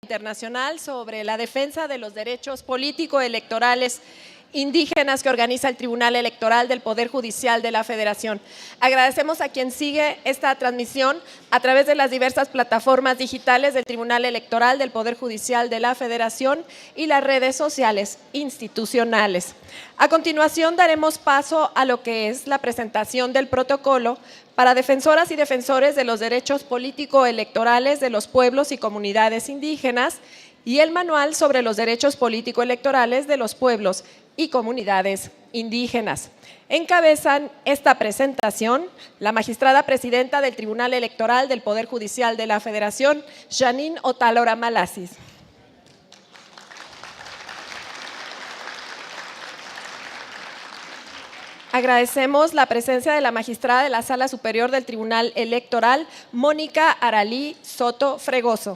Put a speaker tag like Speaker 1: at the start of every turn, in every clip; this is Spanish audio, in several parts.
Speaker 1: Internacional sobre la defensa de los derechos político-electorales indígenas que organiza el Tribunal Electoral del Poder Judicial de la Federación. Agradecemos a quien sigue esta transmisión a través de las diversas plataformas digitales del Tribunal Electoral del Poder Judicial de la Federación y las redes sociales institucionales. A continuación daremos paso a lo que es la presentación del protocolo para defensoras y defensores de los derechos político-electorales de los pueblos y comunidades indígenas y el manual sobre los derechos político-electorales de los pueblos y comunidades indígenas. Encabezan esta presentación la magistrada presidenta del Tribunal Electoral del Poder Judicial de la Federación, Janine Otálora Malasis. Agradecemos la presencia de la magistrada de la Sala Superior del Tribunal Electoral, Mónica Aralí Soto Fregoso.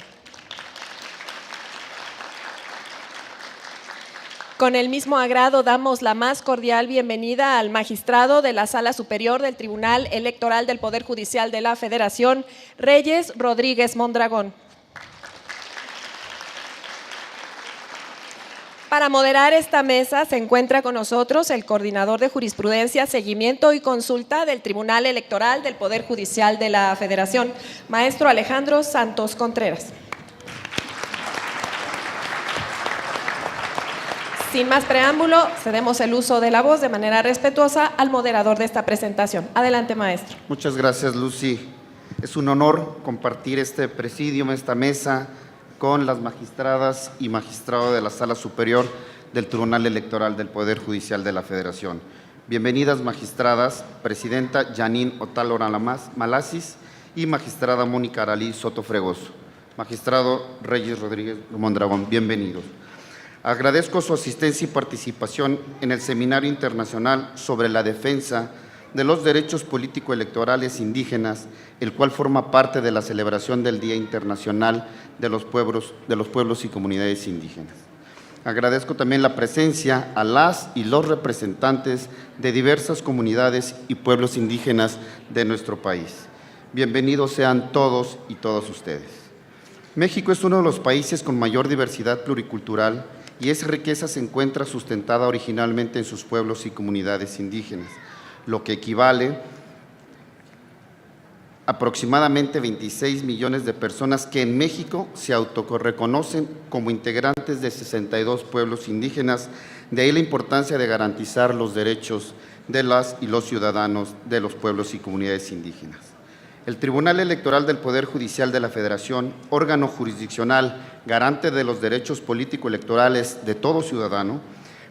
Speaker 1: Con el mismo agrado damos la más cordial bienvenida al magistrado de la Sala Superior del Tribunal Electoral del Poder Judicial de la Federación, Reyes Rodríguez Mondragón. Para moderar esta mesa se encuentra con nosotros el coordinador de Jurisprudencia, Seguimiento y Consulta del Tribunal Electoral del Poder Judicial de la Federación, maestro Alejandro Santos Contreras. Sin más preámbulo, cedemos el uso de la voz de manera respetuosa al moderador de esta presentación. Adelante, maestro.
Speaker 2: Muchas gracias, Lucy. Es un honor compartir este presidium, esta mesa, con las magistradas y magistrados de la Sala Superior del Tribunal Electoral del Poder Judicial de la Federación. Bienvenidas, magistradas, presidenta Janine Otálora Malasis y magistrada Mónica Aralí Soto Fregoso. Magistrado Reyes Rodríguez Mondragón, bienvenidos. Agradezco su asistencia y participación en el Seminario Internacional sobre la defensa de los derechos político-electorales indígenas, el cual forma parte de la celebración del Día Internacional de los Pueblos y Comunidades Indígenas. Agradezco también la presencia a las y los representantes de diversas comunidades y pueblos indígenas de nuestro país. Bienvenidos sean todos y todas ustedes. México es uno de los países con mayor diversidad pluricultural y esa riqueza se encuentra sustentada originalmente en sus pueblos y comunidades indígenas, lo que equivale a aproximadamente 26 millones de personas que en México se autorreconocen como integrantes de 62 pueblos indígenas. De ahí la importancia de garantizar los derechos de las y los ciudadanos de los pueblos y comunidades indígenas. El Tribunal Electoral del Poder Judicial de la Federación, órgano jurisdiccional garante de los derechos político-electorales de todo ciudadano,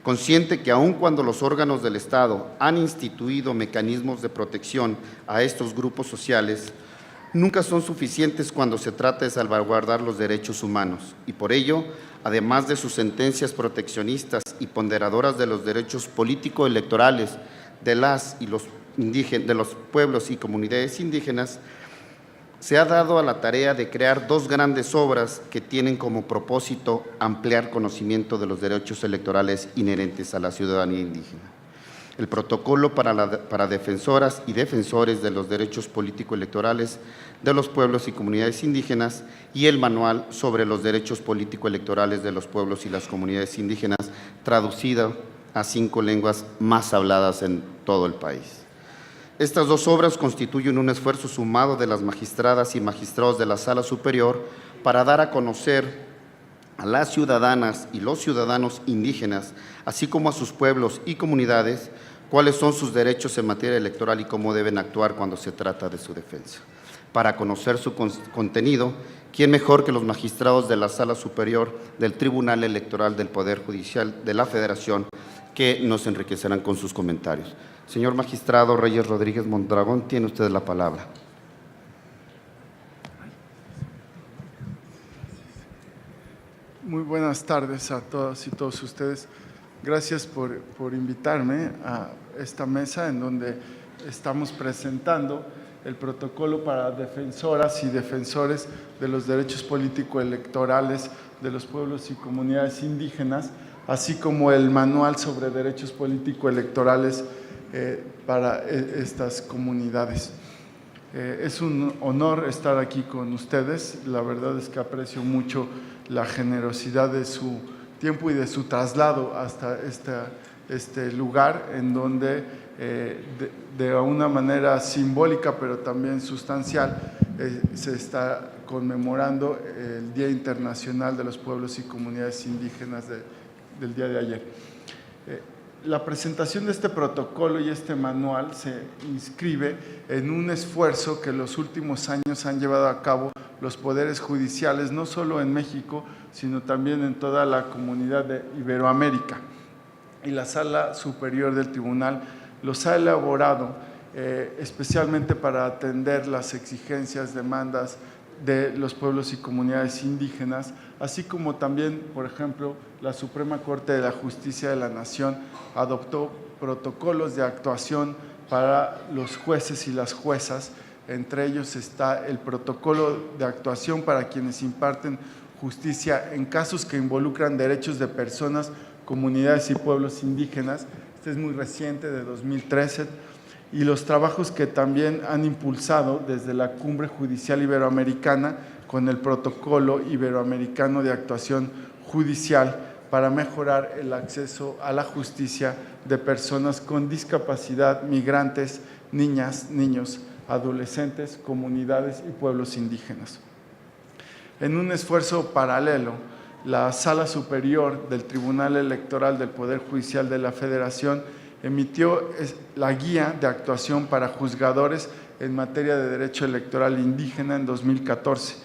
Speaker 2: consciente que aun cuando los órganos del Estado han instituido mecanismos de protección a estos grupos sociales, nunca son suficientes cuando se trata de salvaguardar los derechos humanos y por ello, además de sus sentencias proteccionistas y ponderadoras de los derechos político-electorales de las y los pueblos y comunidades indígenas, se ha dado a la tarea de crear dos grandes obras que tienen como propósito ampliar conocimiento de los derechos electorales inherentes a la ciudadanía indígena. El protocolo para defensoras y defensores de los derechos político-electorales de los pueblos y comunidades indígenas y el manual sobre los derechos político-electorales de los pueblos y las comunidades indígenas, traducido a 5 lenguas más habladas en todo el país. Estas dos obras constituyen un esfuerzo sumado de las magistradas y magistrados de la Sala Superior para dar a conocer a las ciudadanas y los ciudadanos indígenas, así como a sus pueblos y comunidades, cuáles son sus derechos en materia electoral y cómo deben actuar cuando se trata de su defensa. Para conocer su contenido, ¿quién mejor que los magistrados de la Sala Superior del Tribunal Electoral del Poder Judicial de la Federación, que nos enriquecerán con sus comentarios? Señor magistrado Reyes Rodríguez Mondragón, tiene usted la palabra.
Speaker 3: Muy buenas tardes a todas y todos ustedes. Gracias por invitarme a esta mesa en donde estamos presentando el protocolo para defensoras y defensores de los derechos político-electorales de los pueblos y comunidades indígenas, así como el manual sobre derechos político-electorales para estas comunidades. Es un honor estar aquí con ustedes. La verdad es que aprecio mucho la generosidad de su tiempo y de su traslado hasta este lugar en donde de una manera simbólica pero también sustancial se está conmemorando el Día Internacional de los Pueblos y Comunidades Indígenas del día de ayer. La presentación de este protocolo y este manual se inscribe en un esfuerzo que los últimos años han llevado a cabo los poderes judiciales, no solo en México, sino también en toda la comunidad de Iberoamérica. Y la Sala Superior del Tribunal los ha elaborado especialmente para atender las exigencias, demandas de los pueblos y comunidades indígenas, así como también, por ejemplo, la Suprema Corte de la Justicia de la Nación adoptó protocolos de actuación para los jueces y las juezas. Entre ellos está el protocolo de actuación para quienes imparten justicia en casos que involucran derechos de personas, comunidades y pueblos indígenas. Este es muy reciente, de 2013. Y los trabajos que también han impulsado desde la Cumbre Judicial Iberoamericana con el Protocolo Iberoamericano de Actuación Judicial para mejorar el acceso a la justicia de personas con discapacidad, migrantes, niñas, niños, adolescentes, comunidades y pueblos indígenas. En un esfuerzo paralelo, la Sala Superior del Tribunal Electoral del Poder Judicial de la Federación emitió la Guía de Actuación para Juzgadores en materia de derecho electoral indígena en 2014.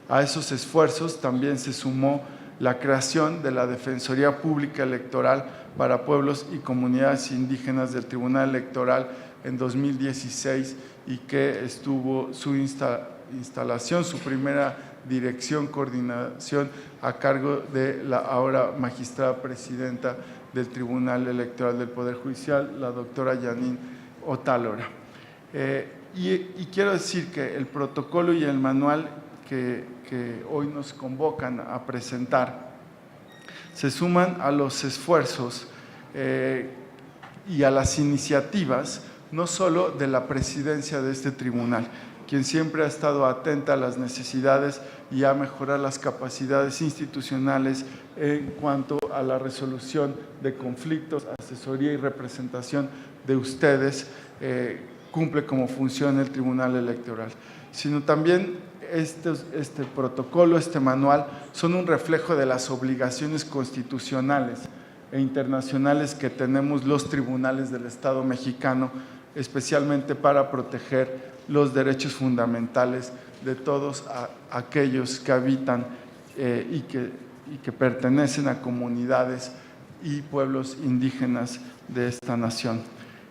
Speaker 3: A esos esfuerzos también se sumó la creación de la Defensoría Pública Electoral para Pueblos y Comunidades Indígenas del Tribunal Electoral en 2016 y que estuvo su instalación, su primera dirección, coordinación a cargo de la ahora magistrada presidenta del Tribunal Electoral del Poder Judicial, la doctora Janine Otálora. Y quiero decir que el protocolo y el manual que hoy nos convocan a presentar se suman a los esfuerzos y a las iniciativas, no solo de la presidencia de este tribunal, quien siempre ha estado atenta a las necesidades y a mejorar las capacidades institucionales en cuanto a la resolución de conflictos, asesoría y representación de ustedes, cumple como función el Tribunal Electoral, sino también este protocolo, este manual, son un reflejo de las obligaciones constitucionales e internacionales que tenemos los tribunales del Estado mexicano, especialmente para proteger los derechos fundamentales de todos aquellos que habitan y que pertenecen a comunidades y pueblos indígenas de esta nación.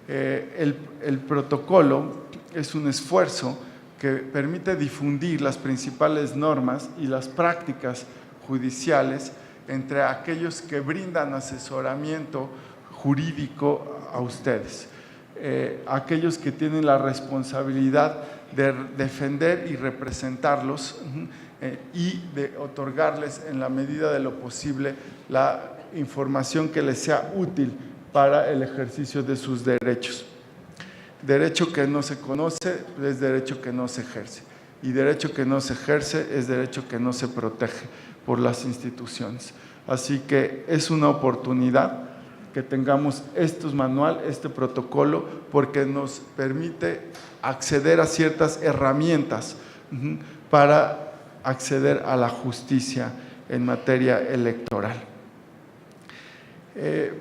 Speaker 3: El protocolo es un esfuerzo que permite difundir las principales normas y las prácticas judiciales entre aquellos que brindan asesoramiento jurídico a ustedes. Aquellos que tienen la responsabilidad de defender y representarlos y de otorgarles en la medida de lo posible la información que les sea útil para el ejercicio de sus derechos. Derecho que no se conoce es derecho que no se ejerce, y derecho que no se ejerce es derecho que no se protege por las instituciones. Así que es una oportunidad que tengamos estos manual, este protocolo, porque nos permite acceder a ciertas herramientas para acceder a la justicia en materia electoral.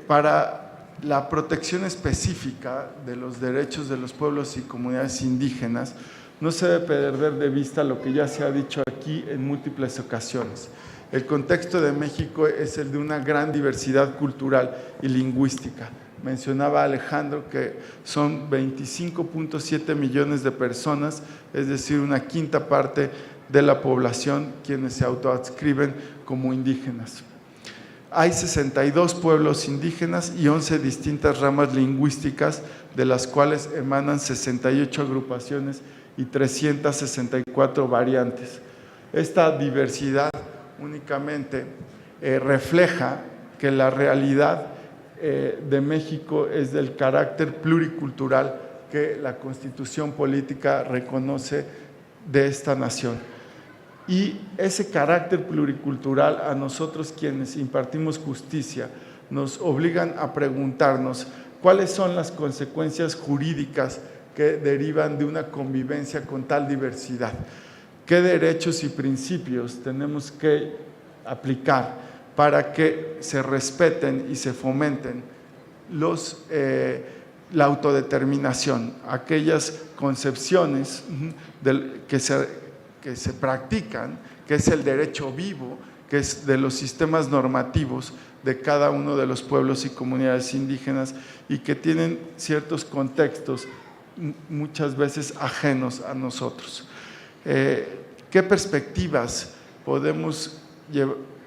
Speaker 3: Para la protección específica de los derechos de los pueblos y comunidades indígenas, no se debe perder de vista lo que ya se ha dicho aquí en múltiples ocasiones. El contexto de México es el de una gran diversidad cultural y lingüística. Mencionaba Alejandro que son 25.7 millones de personas, es decir, una quinta parte de la población quienes se autoadscriben como indígenas. Hay 62 pueblos indígenas y 11 distintas ramas lingüísticas, de las cuales emanan 68 agrupaciones y 364 variantes. Esta diversidad únicamente refleja que la realidad de México es del carácter pluricultural que la Constitución política reconoce de esta nación. Y ese carácter pluricultural a nosotros quienes impartimos justicia nos obligan a preguntarnos cuáles son las consecuencias jurídicas que derivan de una convivencia con tal diversidad. ¿Qué derechos y principios tenemos que aplicar para que se respeten y se fomenten la autodeterminación, aquellas concepciones que se practican, que es el derecho vivo, que es de los sistemas normativos de cada uno de los pueblos y comunidades indígenas y que tienen ciertos contextos muchas veces ajenos a nosotros? ¿Qué perspectivas podemos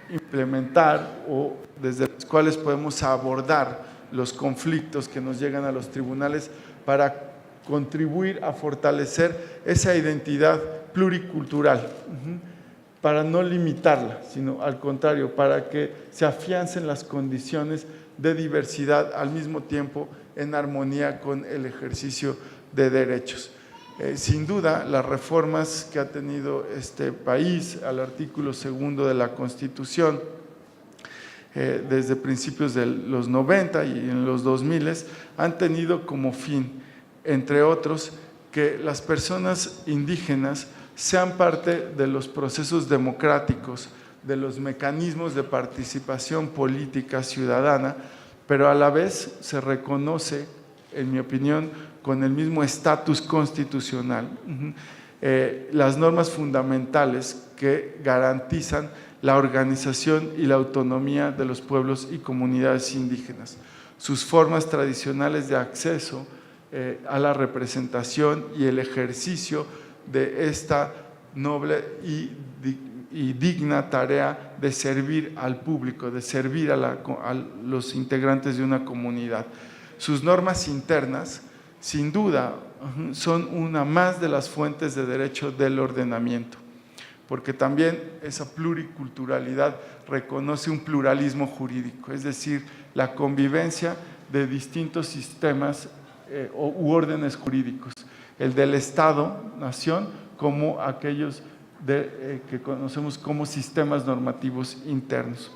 Speaker 3: implementar o desde las cuales podemos abordar los conflictos que nos llegan a los tribunales para contribuir a fortalecer esa identidad pluricultural, para no limitarla, sino al contrario, para que se afiancen las condiciones de diversidad al mismo tiempo en armonía con el ejercicio de derechos? Sin duda, las reformas que ha tenido este país al artículo 2 de la Constitución, desde principios de los 90 y en los 2000, han tenido como fin, entre otros, que las personas indígenas sean parte de los procesos democráticos, de los mecanismos de participación política ciudadana, pero a la vez se reconoce, en mi opinión, con el mismo estatus constitucional, las normas fundamentales que garantizan la organización y la autonomía de los pueblos y comunidades indígenas, sus formas tradicionales de acceso a la representación y el ejercicio de esta noble y digna tarea de servir al público, de servir a los integrantes de una comunidad. Sus normas internas, sin duda, son una más de las fuentes de derecho del ordenamiento, porque también esa pluriculturalidad reconoce un pluralismo jurídico, es decir, la convivencia de distintos sistemas u órdenes jurídicos, el del Estado-nación como aquellos que conocemos como sistemas normativos internos.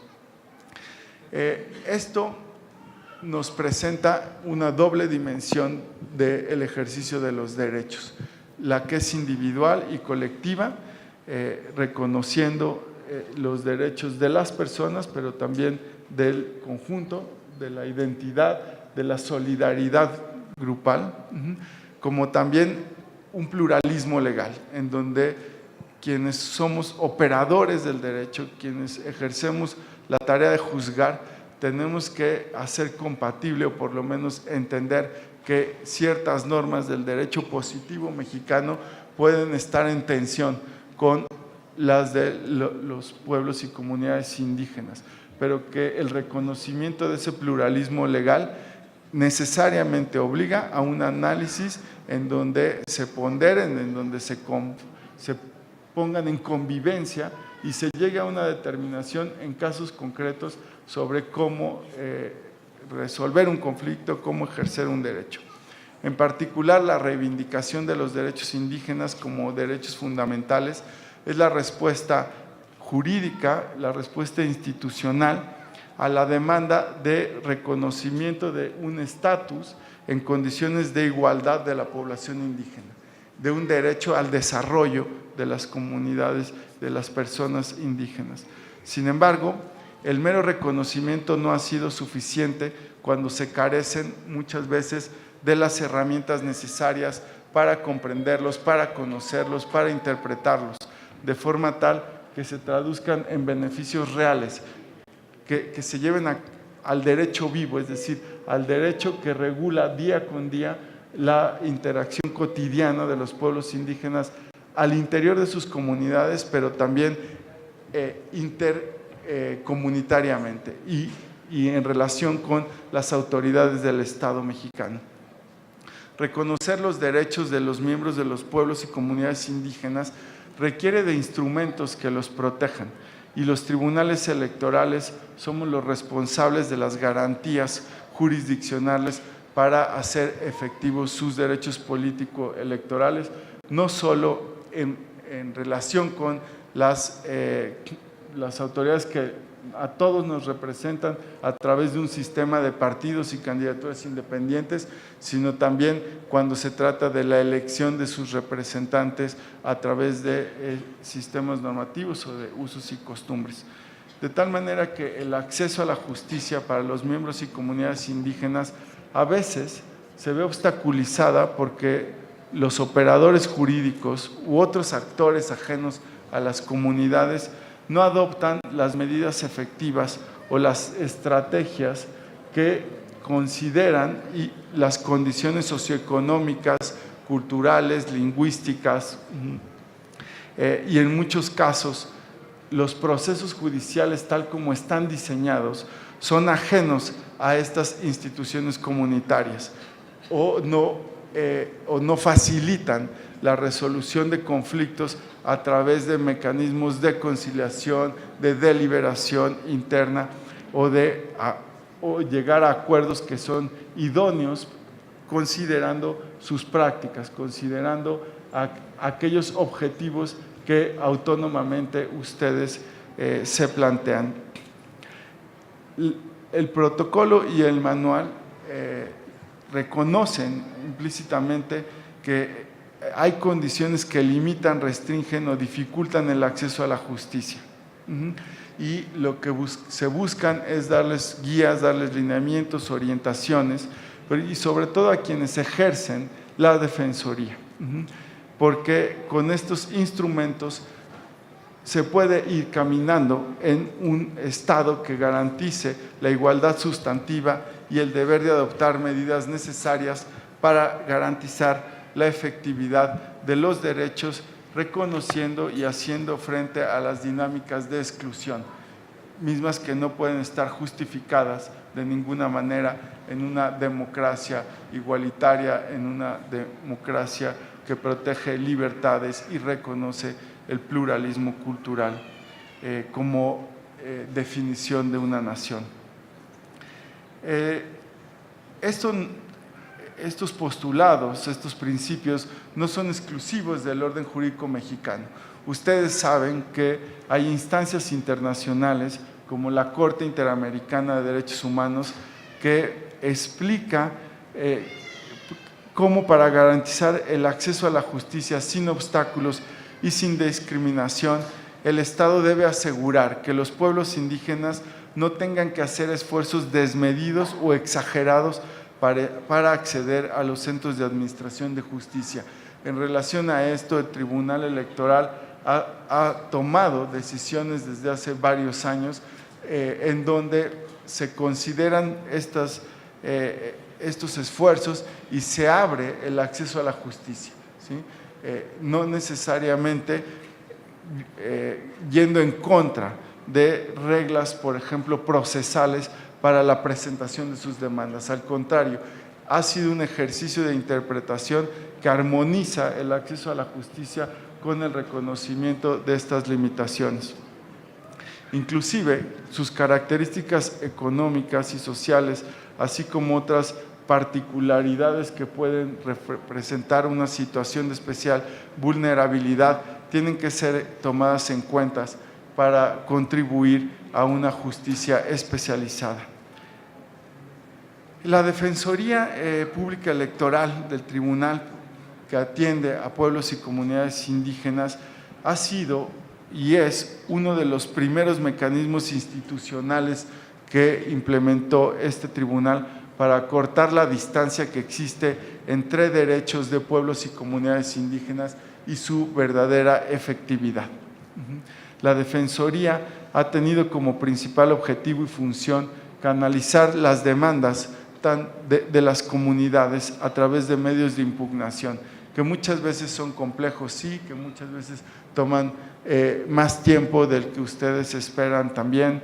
Speaker 3: Esto nos presenta una doble dimensión del ejercicio de los derechos, la que es individual y colectiva, reconociendo los derechos de las personas, pero también del conjunto, de la identidad, de la solidaridad grupal, como también un pluralismo legal, en donde quienes somos operadores del derecho, quienes ejercemos la tarea de juzgar, tenemos que hacer compatible o por lo menos entender que ciertas normas del derecho positivo mexicano pueden estar en tensión con las de los pueblos y comunidades indígenas, pero que el reconocimiento de ese pluralismo legal necesariamente obliga a un análisis en donde se ponderen, en donde se pongan en convivencia y se llegue a una determinación en casos concretos sobre cómo resolver un conflicto, cómo ejercer un derecho. En particular, la reivindicación de los derechos indígenas como derechos fundamentales es la respuesta jurídica, la respuesta institucional a la demanda de reconocimiento de un estatus en condiciones de igualdad de la población indígena, de un derecho al desarrollo de las comunidades, de las personas indígenas. Sin embargo, el mero reconocimiento no ha sido suficiente cuando se carecen muchas veces de las herramientas necesarias para comprenderlos, para conocerlos, para interpretarlos, de forma tal que se traduzcan en beneficios reales, que se lleven al derecho vivo, es decir, al derecho que regula día con día la interacción cotidiana de los pueblos indígenas al interior de sus comunidades, pero también intercomunitariamente y en relación con las autoridades del Estado mexicano. Reconocer los derechos de los miembros de los pueblos y comunidades indígenas requiere de instrumentos que los protejan, y los tribunales electorales somos los responsables de las garantías jurisdiccionales para hacer efectivos sus derechos político-electorales, no solo en relación con las autoridades que a todos nos representan a través de un sistema de partidos y candidaturas independientes, sino también cuando se trata de la elección de sus representantes a través de sistemas normativos o de usos y costumbres. De tal manera que el acceso a la justicia para los miembros y comunidades indígenas a veces se ve obstaculizada porque los operadores jurídicos u otros actores ajenos a las comunidades no adoptan las medidas efectivas o las estrategias que consideran y las condiciones socioeconómicas, culturales, lingüísticas y en muchos casos los procesos judiciales tal como están diseñados son ajenos a estas instituciones comunitarias o no facilitan la resolución de conflictos a través de mecanismos de conciliación, de deliberación interna o llegar a acuerdos que son idóneos considerando sus prácticas, considerando aquellos objetivos que autónomamente ustedes se plantean. El protocolo y el manual reconocen implícitamente que hay condiciones que limitan, restringen o dificultan el acceso a la justicia. Y lo que se buscan es darles guías, darles lineamientos, orientaciones, y sobre todo a quienes ejercen la defensoría. Porque con estos instrumentos se puede ir caminando en un Estado que garantice la igualdad sustantiva y el deber de adoptar medidas necesarias para garantizar la efectividad de los derechos, reconociendo y haciendo frente a las dinámicas de exclusión, mismas que no pueden estar justificadas de ninguna manera en una democracia igualitaria, en una democracia que protege libertades y reconoce el pluralismo cultural como definición de una nación. Estos postulados, estos principios no son exclusivos del orden jurídico mexicano. Ustedes saben que hay instancias internacionales como la Corte Interamericana de Derechos Humanos que explica cómo para garantizar el acceso a la justicia sin obstáculos y sin discriminación, el Estado debe asegurar que los pueblos indígenas no tengan que hacer esfuerzos desmedidos o exagerados para acceder a los centros de administración de justicia. En relación a esto, el Tribunal Electoral ha tomado decisiones desde hace varios años en donde se consideran estos esfuerzos y se abre el acceso a la justicia, ¿sí? No necesariamente yendo en contra de reglas, por ejemplo, procesales para la presentación de sus demandas. Al contrario, ha sido un ejercicio de interpretación que armoniza el acceso a la justicia con el reconocimiento de estas limitaciones. Inclusive, sus características económicas y sociales, así como otras particularidades que pueden representar una situación de especial vulnerabilidad, tienen que ser tomadas en cuenta para contribuir a una justicia especializada. La Defensoría Pública Electoral del Tribunal, que atiende a pueblos y comunidades indígenas, ha sido y es uno de los primeros mecanismos institucionales que implementó este tribunal para acortar la distancia que existe entre derechos de pueblos y comunidades indígenas y su verdadera efectividad. La Defensoría ha tenido como principal objetivo y función canalizar las demandas de las comunidades a través de medios de impugnación, que muchas veces son complejos, sí, que muchas veces toman más tiempo del que ustedes esperan también.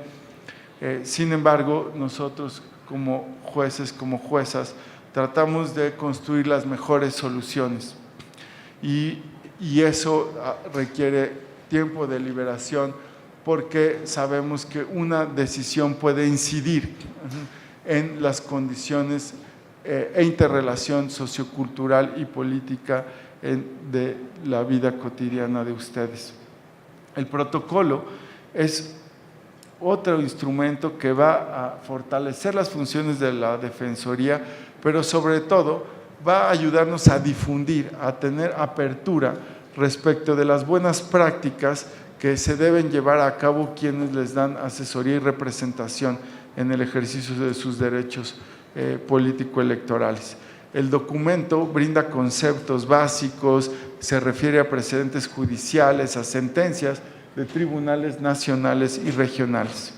Speaker 3: Sin embargo, nosotros como jueces, como juezas, tratamos de construir las mejores soluciones y eso requiere tiempo de deliberación porque sabemos que una decisión puede incidir en las condiciones e interrelación sociocultural y política de la vida cotidiana de ustedes. El protocolo es otro instrumento que va a fortalecer las funciones de la Defensoría, pero sobre todo va a ayudarnos a difundir, a tener apertura respecto de las buenas prácticas que se deben llevar a cabo quienes les dan asesoría y representación en el ejercicio de sus derechos político-electorales. El documento brinda conceptos básicos, se refiere a precedentes judiciales, a sentencias de tribunales nacionales y regionales,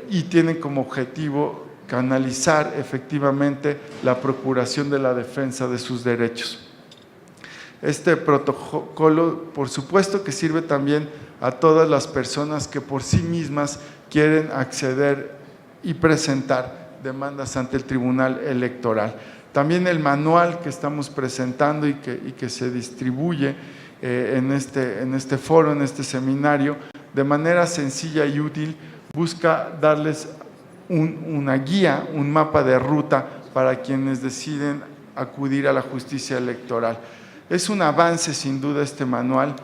Speaker 3: y tiene como objetivo canalizar efectivamente la procuración de la defensa de sus derechos. Este protocolo, por supuesto, que sirve también a todas las personas que por sí mismas quieren acceder y presentar demandas ante el Tribunal Electoral. También el manual que estamos presentando y que se distribuye en este foro, en este seminario, de manera sencilla y útil, busca darles una guía, un mapa de ruta para quienes deciden acudir a la justicia electoral. Es un avance sin duda este manual,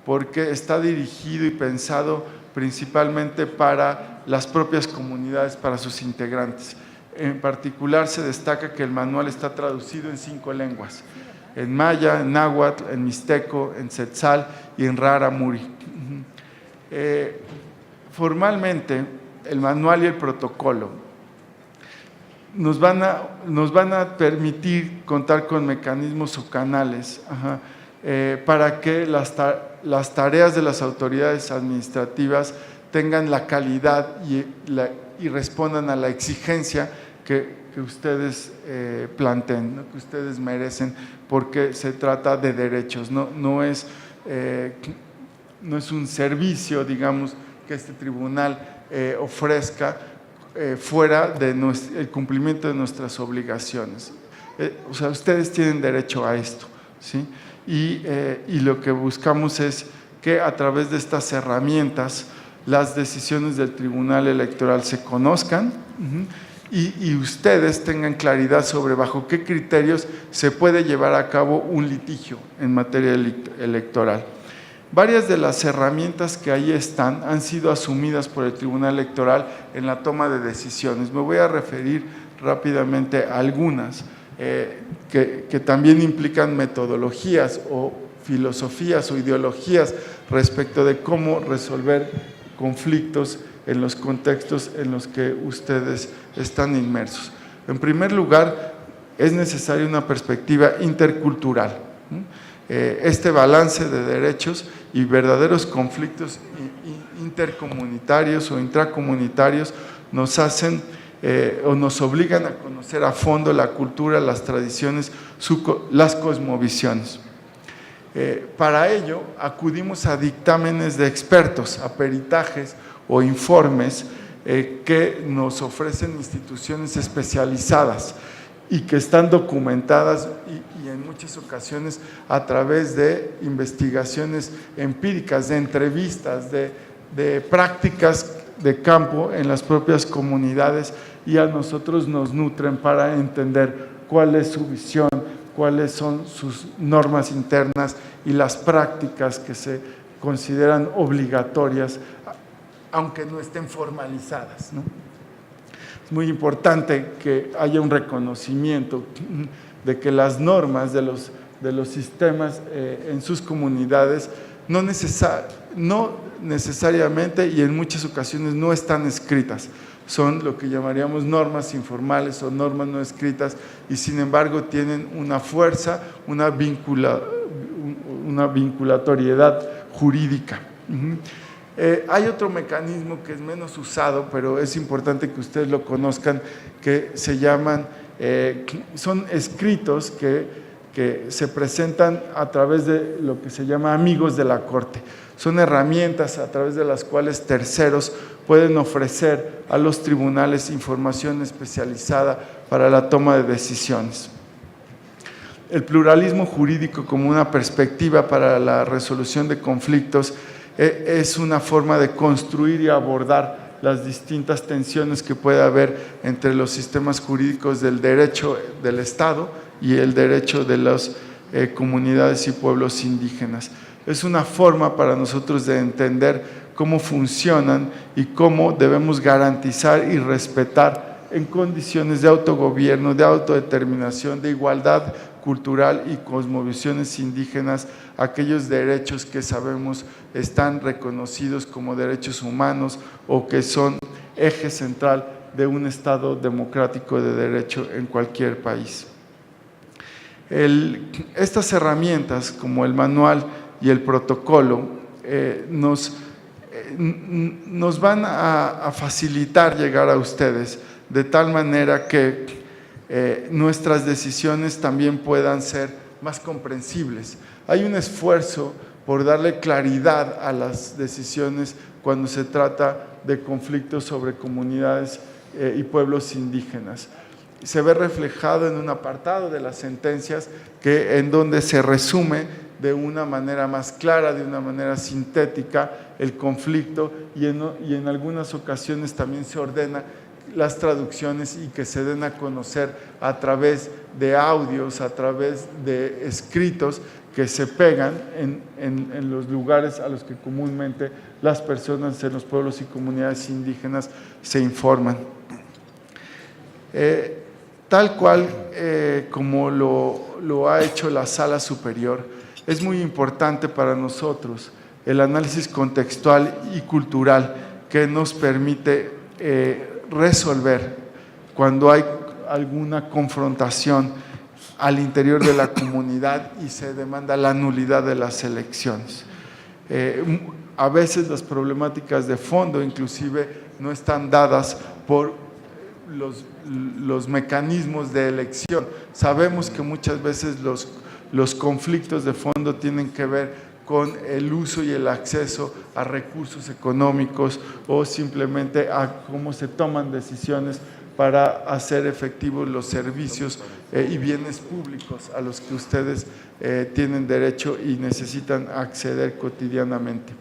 Speaker 3: porque está dirigido y pensado principalmente para las propias comunidades, para sus integrantes. En particular se destaca que el manual está traducido en 5 lenguas: en maya, en náhuatl, en mixteco, en tzetzal y en rarámuri. Formalmente, el manual y el protocolo nos van a permitir contar con mecanismos o canales para que las tareas de las autoridades administrativas tengan la calidad y respondan a la exigencia que ustedes planteen, ¿no? Que ustedes merecen, porque se trata de derechos, no es un servicio, digamos, que este tribunal ofrezca fuera del cumplimiento de nuestras obligaciones. O sea, ustedes tienen derecho a esto, ¿sí? Y lo que buscamos es que a través de estas herramientas las decisiones del Tribunal Electoral se conozcan y ustedes tengan claridad sobre bajo qué criterios se puede llevar a cabo un litigio en materia electoral. Varias de las herramientas que ahí están han sido asumidas por el Tribunal Electoral en la toma de decisiones. Me voy a referir rápidamente a algunas que también implican metodologías o filosofías o ideologías respecto de cómo resolver conflictos en los contextos en los que ustedes están inmersos. En primer lugar, es necesaria una perspectiva intercultural. Este balance de derechos y verdaderos conflictos intercomunitarios o intracomunitarios nos hacen o nos obligan a conocer a fondo la cultura, las tradiciones, las cosmovisiones. Para ello, acudimos a dictámenes de expertos, a peritajes o informes que nos ofrecen instituciones especializadas y que están documentadas y en muchas ocasiones a través de investigaciones empíricas, de entrevistas, de prácticas de campo en las propias comunidades, y a nosotros nos nutren para entender cuál es su visión, cuáles son sus normas internas y las prácticas que se consideran obligatorias, aunque no estén formalizadas, ¿no? Es muy importante que haya un reconocimiento de que las normas de los sistemas en sus comunidades no necesariamente y en muchas ocasiones no están escritas. Son lo que llamaríamos normas informales o normas no escritas, y sin embargo tienen una fuerza, una vinculatoriedad jurídica. Hay otro mecanismo que es menos usado, pero es importante que ustedes lo conozcan, que se llaman, son escritos que se presentan a través de lo que se llama amigos de la Corte. Son herramientas a través de las cuales terceros pueden ofrecer a los tribunales información especializada para la toma de decisiones. El pluralismo jurídico como una perspectiva para la resolución de conflictos es una forma de construir y abordar las distintas tensiones que puede haber entre los sistemas jurídicos del derecho del Estado y el derecho de las comunidades y pueblos indígenas. Es una forma para nosotros de entender cómo funcionan y cómo debemos garantizar y respetar en condiciones de autogobierno, de autodeterminación, de igualdad cultural y cosmovisiones indígenas, aquellos derechos que sabemos están reconocidos como derechos humanos o que son eje central de un Estado democrático de derecho en cualquier país. Estas herramientas, como el manual y el protocolo, nos van a facilitar llegar a ustedes de tal manera que nuestras decisiones también puedan ser más comprensibles. Hay un esfuerzo por darle claridad a las decisiones cuando se trata de conflictos sobre comunidades y pueblos indígenas. Se ve reflejado en un apartado de las sentencias en donde se resume de una manera más clara, de una manera sintética el conflicto y en algunas ocasiones también se ordena las traducciones y que se den a conocer a través de audios, a través de escritos que se pegan en los lugares a los que comúnmente las personas en los pueblos y comunidades indígenas se informan. Tal cual como lo ha hecho la Sala Superior, es muy importante para nosotros el análisis contextual y cultural que nos permite resolver cuando hay alguna confrontación al interior de la comunidad y se demanda la nulidad de las elecciones. A veces las problemáticas de fondo inclusive no están dadas por los mecanismos de elección. Sabemos que muchas veces los conflictos de fondo tienen que ver con el uso y el acceso a recursos económicos o simplemente a cómo se toman decisiones para hacer efectivos los servicios y bienes públicos a los que ustedes tienen derecho y necesitan acceder cotidianamente.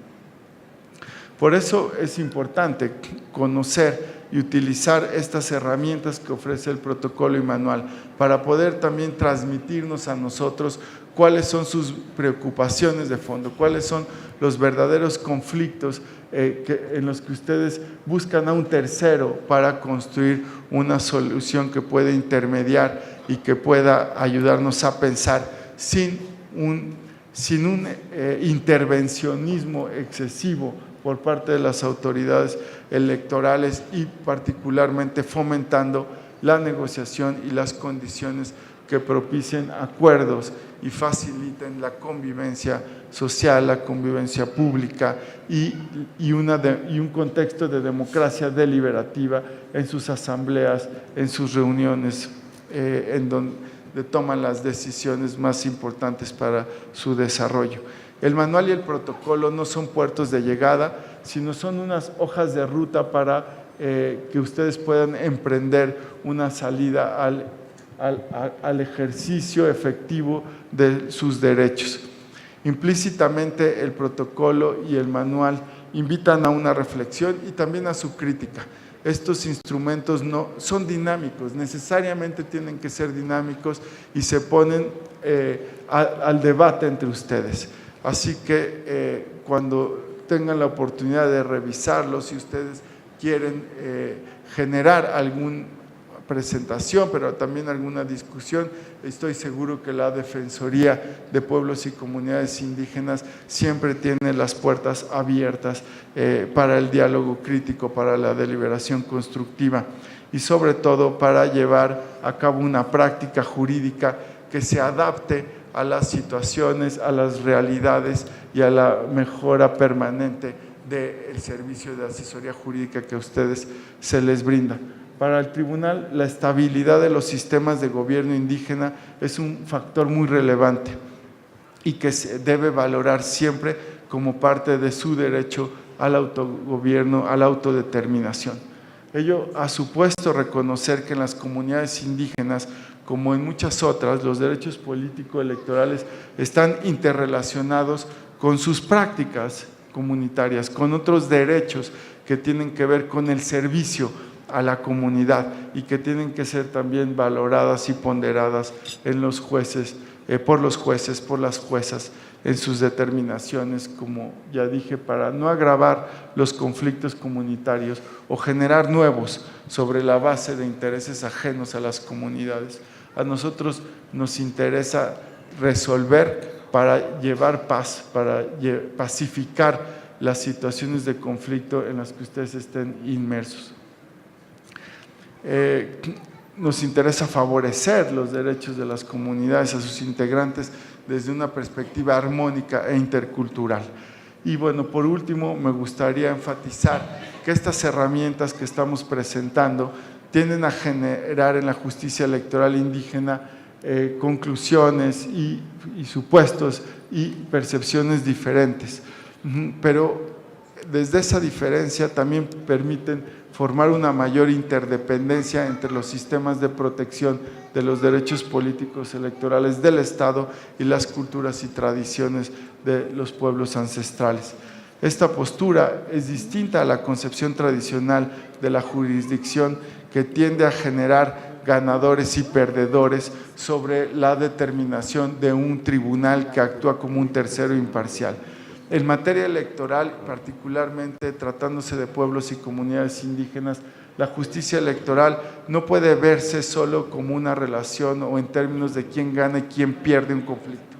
Speaker 3: Por eso es importante conocer y utilizar estas herramientas que ofrece el protocolo y manual para poder también transmitirnos a nosotros cuáles son sus preocupaciones de fondo, cuáles son los verdaderos conflictos en los que ustedes buscan a un tercero para construir una solución que pueda intermediar y que pueda ayudarnos a pensar sin un intervencionismo excesivo por parte de las autoridades electorales y particularmente fomentando la negociación y las condiciones que propicien acuerdos y faciliten la convivencia social, la convivencia pública y un contexto de democracia deliberativa en sus asambleas, en sus reuniones, en donde toman las decisiones más importantes para su desarrollo. El manual y el protocolo no son puertos de llegada, sino son unas hojas de ruta para que ustedes puedan emprender una salida al ejercicio efectivo de sus derechos. Implícitamente el protocolo y el manual invitan a una reflexión y también a su crítica. Estos instrumentos no son dinámicos, necesariamente tienen que ser dinámicos y se ponen al debate entre ustedes. Así que cuando tengan la oportunidad de revisarlos, si ustedes quieren generar alguna presentación, pero también alguna discusión, estoy seguro que la Defensoría de Pueblos y Comunidades Indígenas siempre tiene las puertas abiertas para el diálogo crítico, para la deliberación constructiva y sobre todo para llevar a cabo una práctica jurídica que se adapte a las situaciones, a las realidades y a la mejora permanente del servicio de asesoría jurídica que a ustedes se les brinda. Para el tribunal, la estabilidad de los sistemas de gobierno indígena es un factor muy relevante y que se debe valorar siempre como parte de su derecho al autogobierno, a la autodeterminación. Ello ha supuesto reconocer que en las comunidades indígenas, como en muchas otras, los derechos político-electorales están interrelacionados con sus prácticas comunitarias, con otros derechos que tienen que ver con el servicio a la comunidad y que tienen que ser también valoradas y ponderadas en los jueces, por los jueces, por las juezas, en sus determinaciones, como ya dije, para no agravar los conflictos comunitarios o generar nuevos sobre la base de intereses ajenos a las comunidades. A nosotros nos interesa resolver para llevar paz, para pacificar las situaciones de conflicto en las que ustedes estén inmersos. Nos interesa favorecer los derechos de las comunidades a sus integrantes desde una perspectiva armónica e intercultural. Y bueno, por último, me gustaría enfatizar que estas herramientas que estamos presentando tienden a generar en la justicia electoral indígena conclusiones y supuestos y percepciones diferentes, pero desde esa diferencia también permiten formar una mayor interdependencia entre los sistemas de protección de los derechos políticos electorales del Estado y las culturas y tradiciones de los pueblos ancestrales. Esta postura es distinta a la concepción tradicional de la jurisdicción que tiende a generar ganadores y perdedores sobre la determinación de un tribunal que actúa como un tercero imparcial. En materia electoral, particularmente tratándose de pueblos y comunidades indígenas, la justicia electoral no puede verse solo como una relación o en términos de quién gana y quién pierde un conflicto.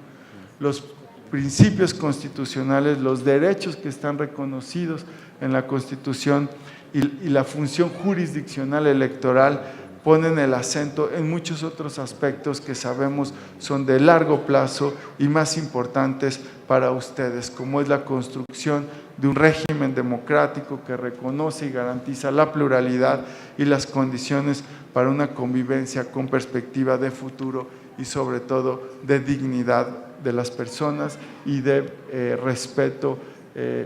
Speaker 3: Los principios constitucionales, los derechos que están reconocidos en la Constitución y la función jurisdiccional electoral ponen el acento en muchos otros aspectos que sabemos son de largo plazo y más importantes para ustedes, como es la construcción de un régimen democrático que reconoce y garantiza la pluralidad y las condiciones para una convivencia con perspectiva de futuro y sobre todo de dignidad de las personas y de respeto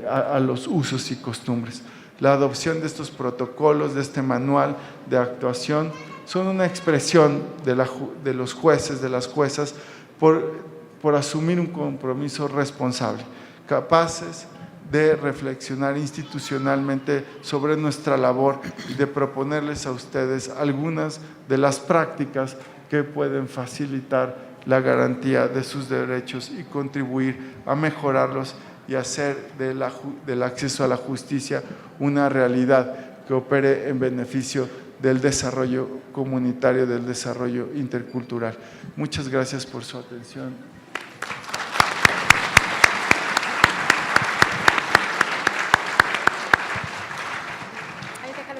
Speaker 3: a los usos y costumbres. La adopción de estos protocolos, de este manual de actuación, son una expresión de los jueces, de las juezas, por asumir un compromiso responsable, capaces de reflexionar institucionalmente sobre nuestra labor y de proponerles a ustedes algunas de las prácticas que pueden facilitar la garantía de sus derechos y contribuir a mejorarlos y hacer del acceso a la justicia una realidad que opere en beneficio del desarrollo comunitario, del desarrollo intercultural. Muchas gracias por su atención.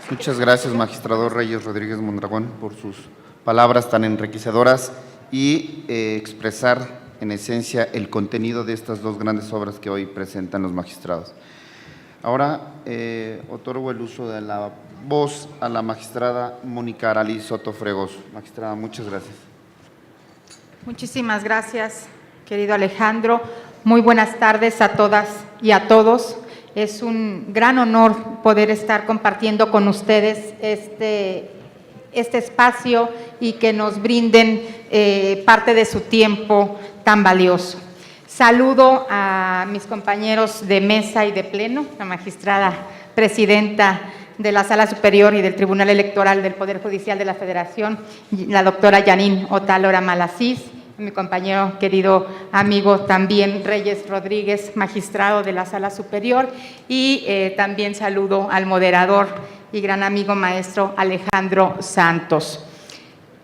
Speaker 2: Muchas gracias, magistrado Reyes Rodríguez Mondragón, por sus palabras tan enriquecedoras y expresar en esencia el contenido de estas dos grandes obras que hoy presentan los magistrados. Ahora otorgo el uso de la voz a la magistrada Mónica Aralí Soto Fregoso. Magistrada, muchas gracias.
Speaker 4: Muchísimas gracias, querido Alejandro. Muy buenas tardes a todas y a todos. Es un gran honor poder estar compartiendo con ustedes este espacio y que nos brinden parte de su tiempo tan valioso. Saludo a mis compañeros de mesa y de pleno, la magistrada presidenta de la Sala Superior y del Tribunal Electoral del Poder Judicial de la Federación, la doctora Yanín Otálora Malasís, mi compañero, querido amigo también Reyes Rodríguez, magistrado de la Sala Superior, y también saludo al moderador y gran amigo maestro Alejandro Santos.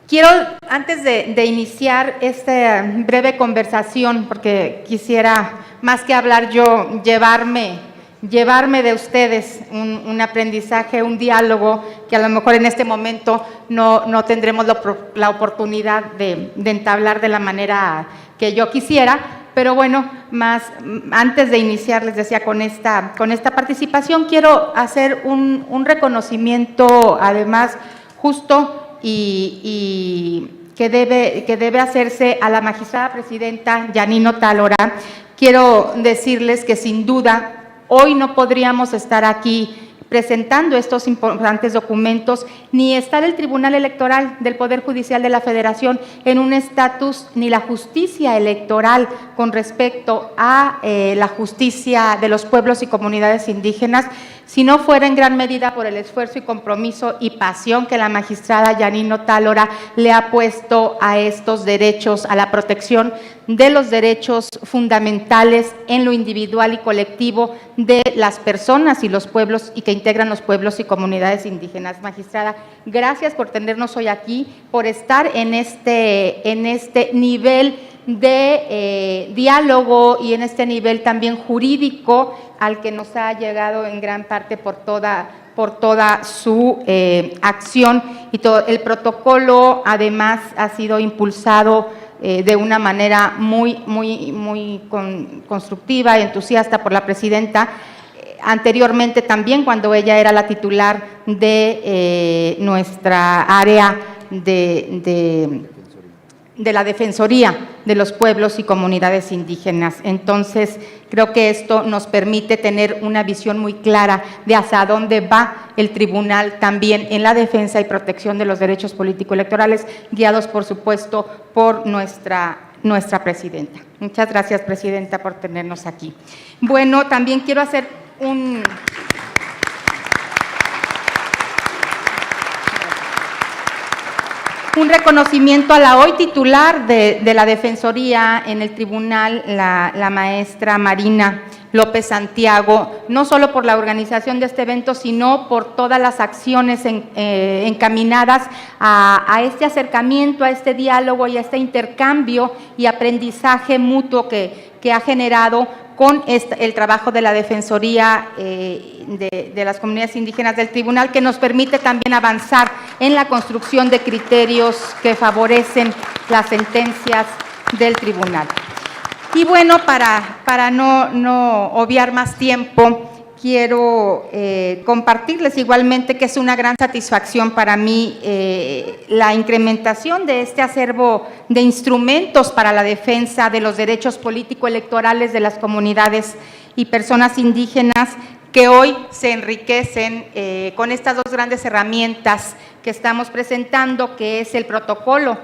Speaker 4: Quiero, antes de iniciar esta breve conversación, porque quisiera, más que hablar yo, llevarme de ustedes un aprendizaje, un diálogo que a lo mejor en este momento no tendremos la oportunidad de entablar de la manera que yo quisiera, pero bueno, antes de iniciar, les decía, con esta participación, quiero hacer un reconocimiento, además, justo y que debe hacerse a la magistrada presidenta Yanín Otálora. Quiero decirles que sin duda hoy no podríamos estar aquí presentando estos importantes documentos, ni está el Tribunal Electoral del Poder Judicial de la Federación en un estatus, ni la justicia electoral con respecto a la justicia de los pueblos y comunidades indígenas, si no fuera en gran medida por el esfuerzo y compromiso y pasión que la magistrada Yanino Tálora le ha puesto a estos derechos, a la protección de los derechos fundamentales en lo individual y colectivo de las personas y los pueblos y que integran los pueblos y comunidades indígenas. Magistrada, gracias por tenernos hoy aquí, por estar en este nivel de diálogo y en este nivel también jurídico al que nos ha llegado en gran parte por toda su acción, y todo el protocolo además ha sido impulsado de una manera muy constructiva y entusiasta por la presidenta. Anteriormente también, cuando ella era la titular de nuestra área de la Defensoría de los Pueblos y Comunidades Indígenas. Entonces, creo que esto nos permite tener una visión muy clara de hacia dónde va el tribunal también en la defensa y protección de los derechos político-electorales, guiados, por supuesto, por nuestra presidenta. Muchas gracias, presidenta, por tenernos aquí. Bueno, también quiero hacer un reconocimiento a la hoy titular de la Defensoría en el tribunal, la maestra Marina López Santiago, no solo por la organización de este evento, sino por todas las acciones encaminadas a este acercamiento, a este diálogo y a este intercambio y aprendizaje mutuo que ha generado con el trabajo de la Defensoría de las comunidades indígenas del tribunal, que nos permite también avanzar en la construcción de criterios que favorecen las sentencias del tribunal. Y bueno, para no obviar más tiempo, quiero compartirles igualmente que es una gran satisfacción para mí la incrementación de este acervo de instrumentos para la defensa de los derechos político-electorales de las comunidades y personas indígenas, que hoy se enriquecen con estas dos grandes herramientas que estamos presentando, que es el protocolo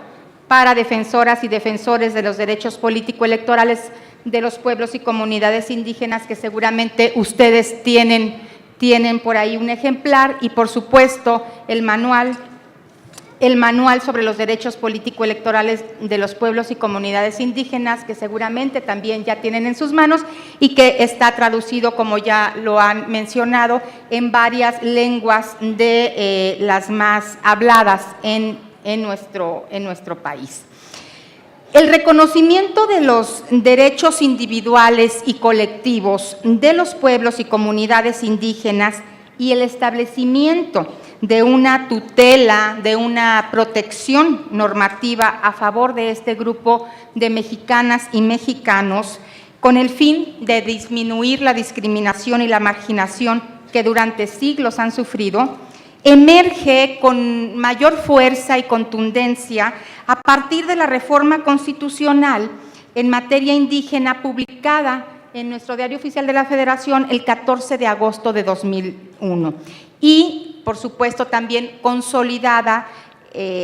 Speaker 4: para defensoras y defensores de los derechos político-electorales de los pueblos y comunidades indígenas, que seguramente ustedes tienen por ahí un ejemplar, y por supuesto el manual sobre los derechos político-electorales de los pueblos y comunidades indígenas, que seguramente también ya tienen en sus manos y que está traducido, como ya lo han mencionado, en varias lenguas de las más habladas en nuestro país. El reconocimiento de los derechos individuales y colectivos de los pueblos y comunidades indígenas y el establecimiento de una tutela, de una protección normativa a favor de este grupo de mexicanas y mexicanos, con el fin de disminuir la discriminación y la marginación que durante siglos han sufrido, emerge con mayor fuerza y contundencia a partir de la reforma constitucional en materia indígena publicada en nuestro Diario Oficial de la Federación el 14 de agosto de 2001 y, por supuesto, también consolidada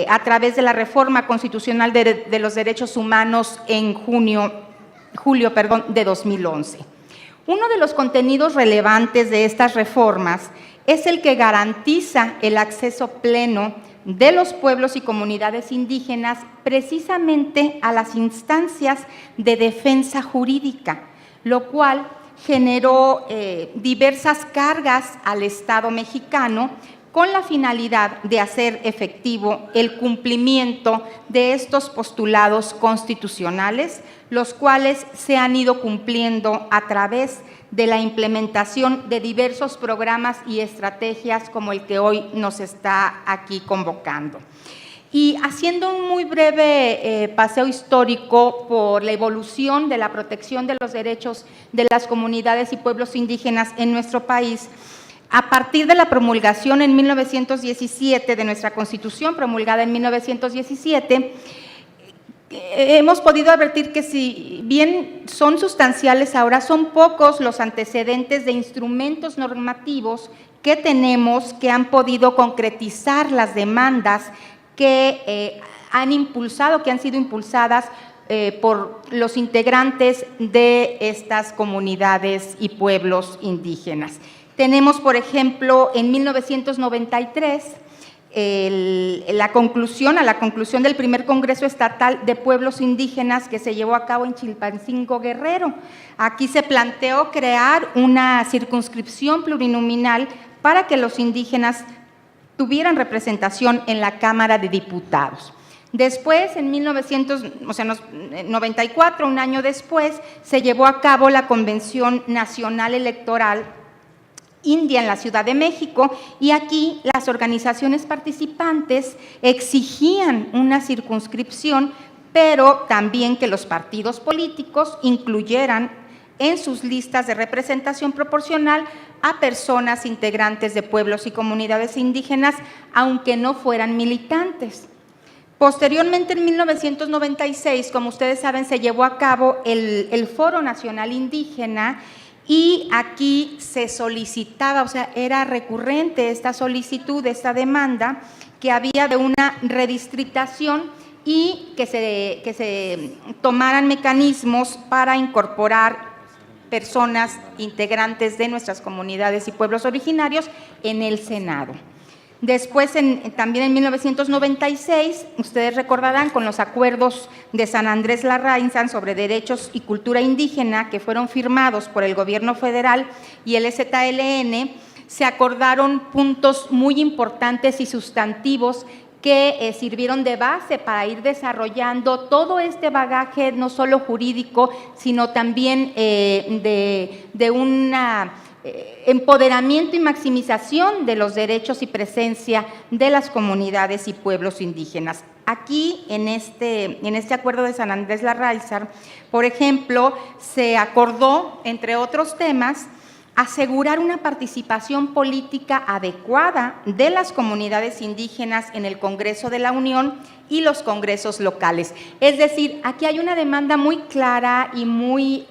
Speaker 4: a través de la reforma constitucional de los derechos humanos en julio de 2011. Uno de los contenidos relevantes de estas reformas es el que garantiza el acceso pleno de los pueblos y comunidades indígenas precisamente a las instancias de defensa jurídica, lo cual generó diversas cargas al Estado mexicano con la finalidad de hacer efectivo el cumplimiento de estos postulados constitucionales, los cuales se han ido cumpliendo a través de la implementación de diversos programas y estrategias como el que hoy nos está aquí convocando. Y haciendo un muy breve paseo histórico por la evolución de la protección de los derechos de las comunidades y pueblos indígenas en nuestro país, a partir de la promulgación en 1917 de nuestra Constitución, promulgada en 1917, hemos podido advertir que si bien son sustanciales ahora, son pocos los antecedentes de instrumentos normativos que tenemos que han podido concretizar las demandas que han sido impulsadas por los integrantes de estas comunidades y pueblos indígenas. Tenemos, por ejemplo, en 1993, a la conclusión del primer Congreso Estatal de Pueblos Indígenas que se llevó a cabo en Chilpancingo, Guerrero. Aquí se planteó crear una circunscripción plurinominal para que los indígenas tuvieran representación en la Cámara de Diputados. Después, en 1994, un año después, se llevó a cabo la Convención Nacional Electoral India en la Ciudad de México, y aquí las organizaciones participantes exigían una circunscripción, pero también que los partidos políticos incluyeran en sus listas de representación proporcional a personas integrantes de pueblos y comunidades indígenas, aunque no fueran militantes. Posteriormente, en 1996, como ustedes saben, se llevó a cabo el Foro Nacional Indígena, y aquí se solicitaba, o sea, era recurrente esta solicitud, esta demanda, que había de una redistritación y que se tomaran mecanismos para incorporar personas integrantes de nuestras comunidades y pueblos originarios en el Senado. Después, también en 1996, ustedes recordarán, con los acuerdos de San Andrés Larraínzan sobre derechos y cultura indígena que fueron firmados por el gobierno federal y el EZLN, se acordaron puntos muy importantes y sustantivos que sirvieron de base para ir desarrollando todo este bagaje, no solo jurídico, sino también de una empoderamiento y maximización de los derechos y presencia de las comunidades y pueblos indígenas. Aquí, en este acuerdo de San Andrés Larraínzan, por ejemplo, se acordó, entre otros temas, asegurar una participación política adecuada de las comunidades indígenas en el Congreso de la Unión y los congresos locales. Es decir, aquí hay una demanda muy clara y muy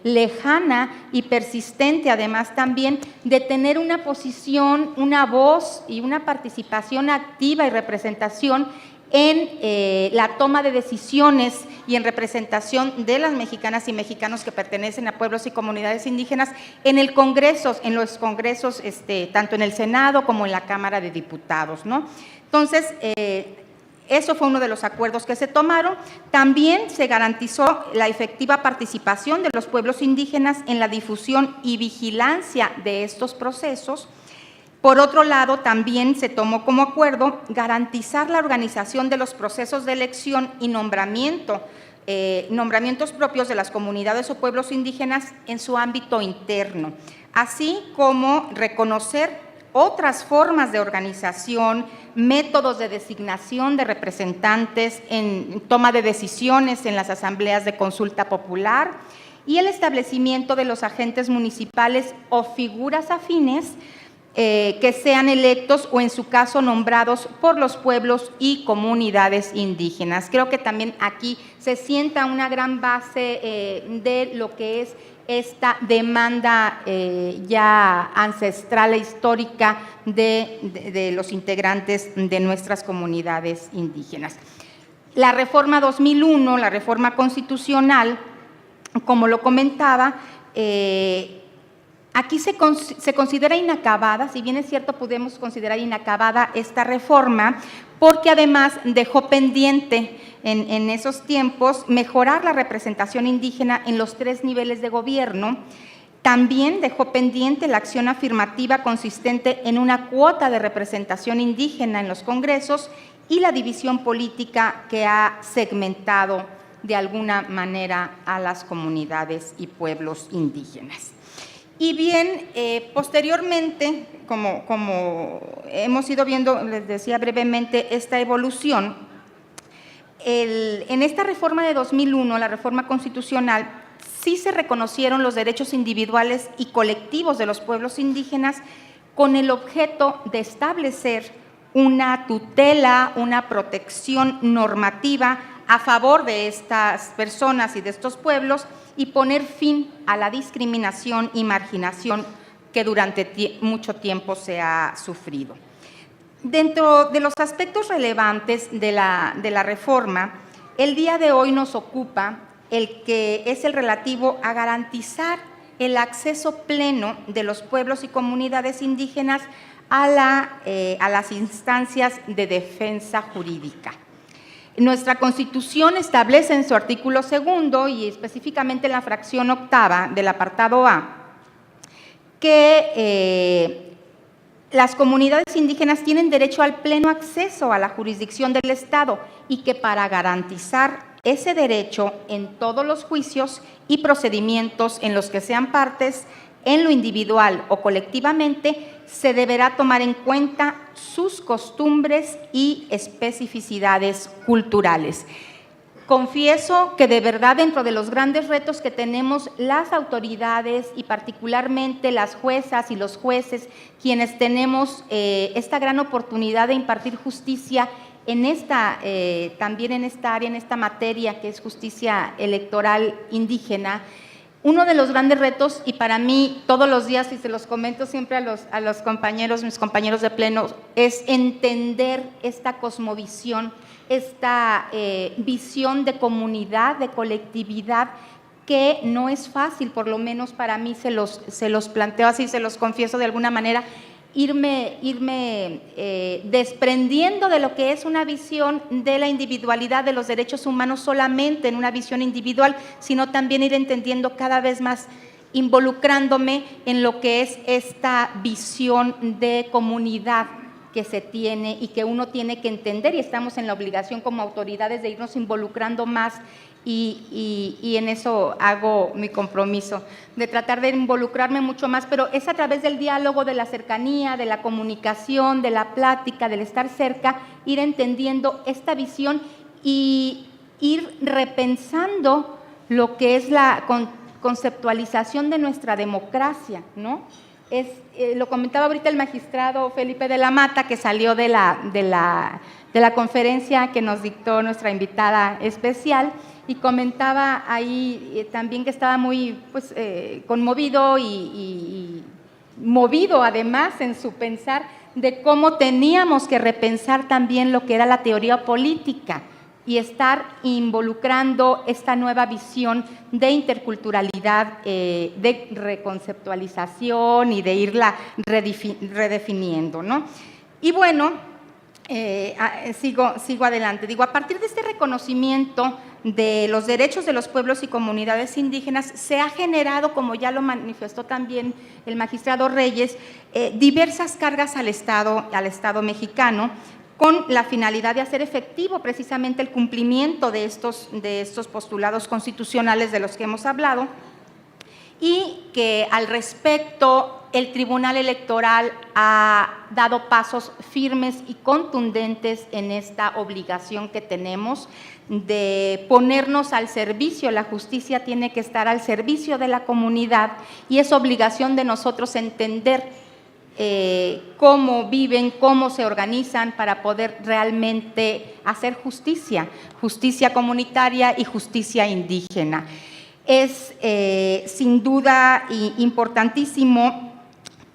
Speaker 4: lejana y persistente, además también, de tener una posición, una voz y una participación activa y representación en la toma de decisiones y en representación de las mexicanas y mexicanos que pertenecen a pueblos y comunidades indígenas en los congresos, tanto en el Senado como en la Cámara de Diputados, ¿no? Entonces, eso fue uno de los acuerdos que se tomaron. También se garantizó la efectiva participación de los pueblos indígenas en la difusión y vigilancia de estos procesos. Por otro lado, también se tomó como acuerdo garantizar la organización de los procesos de elección y nombramientos propios de las comunidades o pueblos indígenas en su ámbito interno, así como reconocer otras formas de organización, métodos de designación de representantes en toma de decisiones en las asambleas de consulta popular y el establecimiento de los agentes municipales o figuras afines que sean electos o en su caso nombrados por los pueblos y comunidades indígenas. Creo que también aquí se sienta una gran base de lo que es esta demanda ya ancestral e histórica de los integrantes de nuestras comunidades indígenas. La reforma 2001, la reforma constitucional, como lo comentaba, aquí se considera inacabada, si bien es cierto podemos considerar inacabada esta reforma, porque además dejó pendiente en esos tiempos mejorar la representación indígena en los 3 niveles de gobierno. También dejó pendiente la acción afirmativa consistente en una cuota de representación indígena en los congresos y la división política que ha segmentado de alguna manera a las comunidades y pueblos indígenas. Y bien, posteriormente, como hemos ido viendo, les decía brevemente, esta evolución, en esta reforma de 2001, la reforma constitucional, sí se reconocieron los derechos individuales y colectivos de los pueblos indígenas con el objeto de establecer una tutela, una protección normativa a favor de estas personas y de estos pueblos y poner fin a la discriminación y marginación que durante mucho tiempo se ha sufrido. Dentro de los aspectos relevantes de la reforma, el día de hoy nos ocupa el que es el relativo a garantizar el acceso pleno de los pueblos y comunidades indígenas a las instancias de defensa jurídica. Nuestra Constitución establece en su artículo 2 y específicamente en la fracción 8ª del apartado A que las comunidades indígenas tienen derecho al pleno acceso a la jurisdicción del Estado y que para garantizar ese derecho en todos los juicios y procedimientos en los que sean partes, en lo individual o colectivamente, se deberá tomar en cuenta sus costumbres y especificidades culturales. Confieso que de verdad dentro de los grandes retos que tenemos las autoridades y particularmente las juezas y los jueces, quienes tenemos esta gran oportunidad de impartir justicia en también en esta área, en esta materia que es justicia electoral indígena, uno de los grandes retos, y para mí todos los días, y se los comento siempre a los compañeros, mis compañeros de pleno, es entender esta cosmovisión, esta visión de comunidad, de colectividad, que no es fácil, por lo menos para mí se los planteo así, se los confieso de alguna manera, irme desprendiendo de lo que es una visión de la individualidad de los derechos humanos solamente en una visión individual, sino también ir entendiendo cada vez más, involucrándome en lo que es esta visión de comunidad que se tiene y que uno tiene que entender, y estamos en la obligación como autoridades de irnos involucrando más y en eso hago mi compromiso, de tratar de involucrarme mucho más, pero es a través del diálogo, de la cercanía, de la comunicación, de la plática, del estar cerca, ir entendiendo esta visión y ir repensando lo que es la conceptualización de nuestra democracia, ¿no? Lo comentaba ahorita el magistrado Felipe de la Mata, que salió de la conferencia que nos dictó nuestra invitada especial, y comentaba ahí también que estaba muy conmovido y movido además en su pensar de cómo teníamos que repensar también lo que era la teoría política y estar involucrando esta nueva visión de interculturalidad, de reconceptualización y de irla redefiniendo, ¿no? Y bueno, sigo adelante. Digo, a partir de este reconocimiento de los derechos de los pueblos y comunidades indígenas, se ha generado, como ya lo manifestó también el magistrado Reyes, diversas cargas al Estado mexicano, con la finalidad de hacer efectivo precisamente el cumplimiento de estos postulados constitucionales de los que hemos hablado, y que al respecto el Tribunal Electoral ha dado pasos firmes y contundentes en esta obligación que tenemos de ponernos al servicio. La justicia tiene que estar al servicio de la comunidad y es obligación de nosotros entender cómo viven, cómo se organizan para poder realmente hacer justicia comunitaria y justicia indígena. Es sin duda importantísimo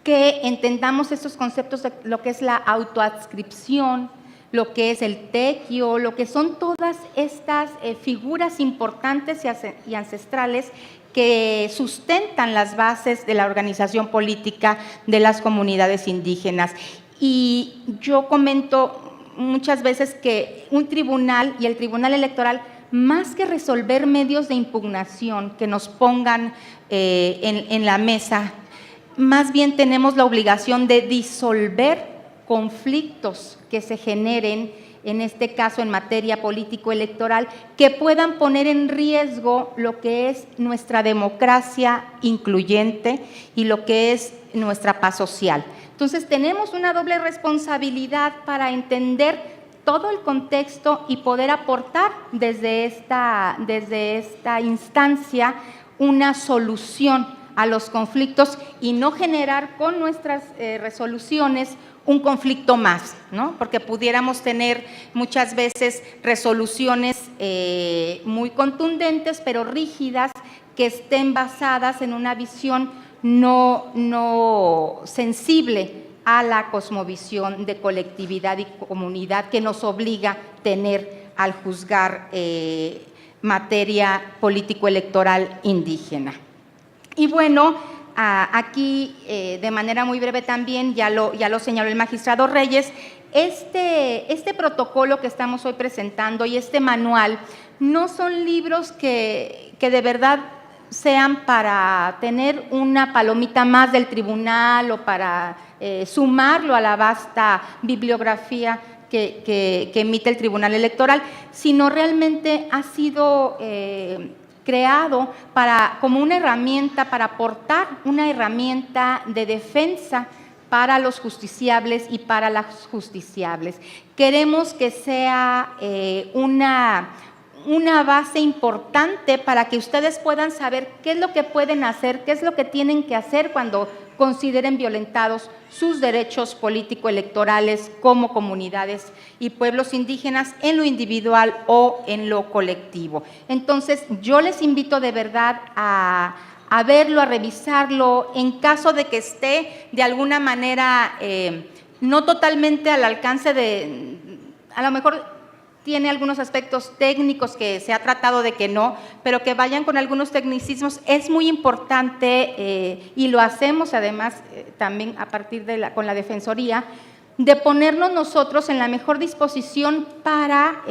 Speaker 4: que entendamos estos conceptos de lo que es la autoadscripción, lo que es el tequio, lo que son todas estas figuras importantes y ancestrales que sustentan las bases de la organización política de las comunidades indígenas. Y yo comento muchas veces que un tribunal y el Tribunal Electoral, más que resolver medios de impugnación que nos pongan en la mesa, más bien tenemos la obligación de disolver conflictos que se generen, en este caso en materia político-electoral, que puedan poner en riesgo lo que es nuestra democracia incluyente y lo que es nuestra paz social. Entonces tenemos una doble responsabilidad para entender todo el contexto y poder aportar desde esta instancia una solución a los conflictos y no generar con nuestras resoluciones un conflicto más, ¿no? Porque pudiéramos tener muchas veces resoluciones muy contundentes, pero rígidas, que estén basadas en una visión no sensible a la cosmovisión de colectividad y comunidad que nos obliga a tener al juzgar materia político-electoral indígena. Y bueno, aquí de manera muy breve también, ya lo señaló el magistrado Reyes, este protocolo que estamos hoy presentando y este manual no son libros que de verdad sean para tener una palomita más del tribunal o para sumarlo a la vasta bibliografía que emite el Tribunal Electoral, sino realmente ha sido creado como una herramienta, para aportar una herramienta de defensa para los justiciables y para las justiciables. Queremos que sea una base importante para que ustedes puedan saber qué es lo que pueden hacer, qué es lo que tienen que hacer cuando consideren violentados sus derechos político-electorales como comunidades y pueblos indígenas en lo individual o en lo colectivo. Entonces, yo les invito de verdad a verlo, a revisarlo, en caso de que esté de alguna manera no totalmente al alcance a lo mejor tiene algunos aspectos técnicos que se ha tratado de que no, pero que vayan con algunos tecnicismos. Es muy importante, y lo hacemos además también a partir con la Defensoría, de ponernos nosotros en la mejor disposición para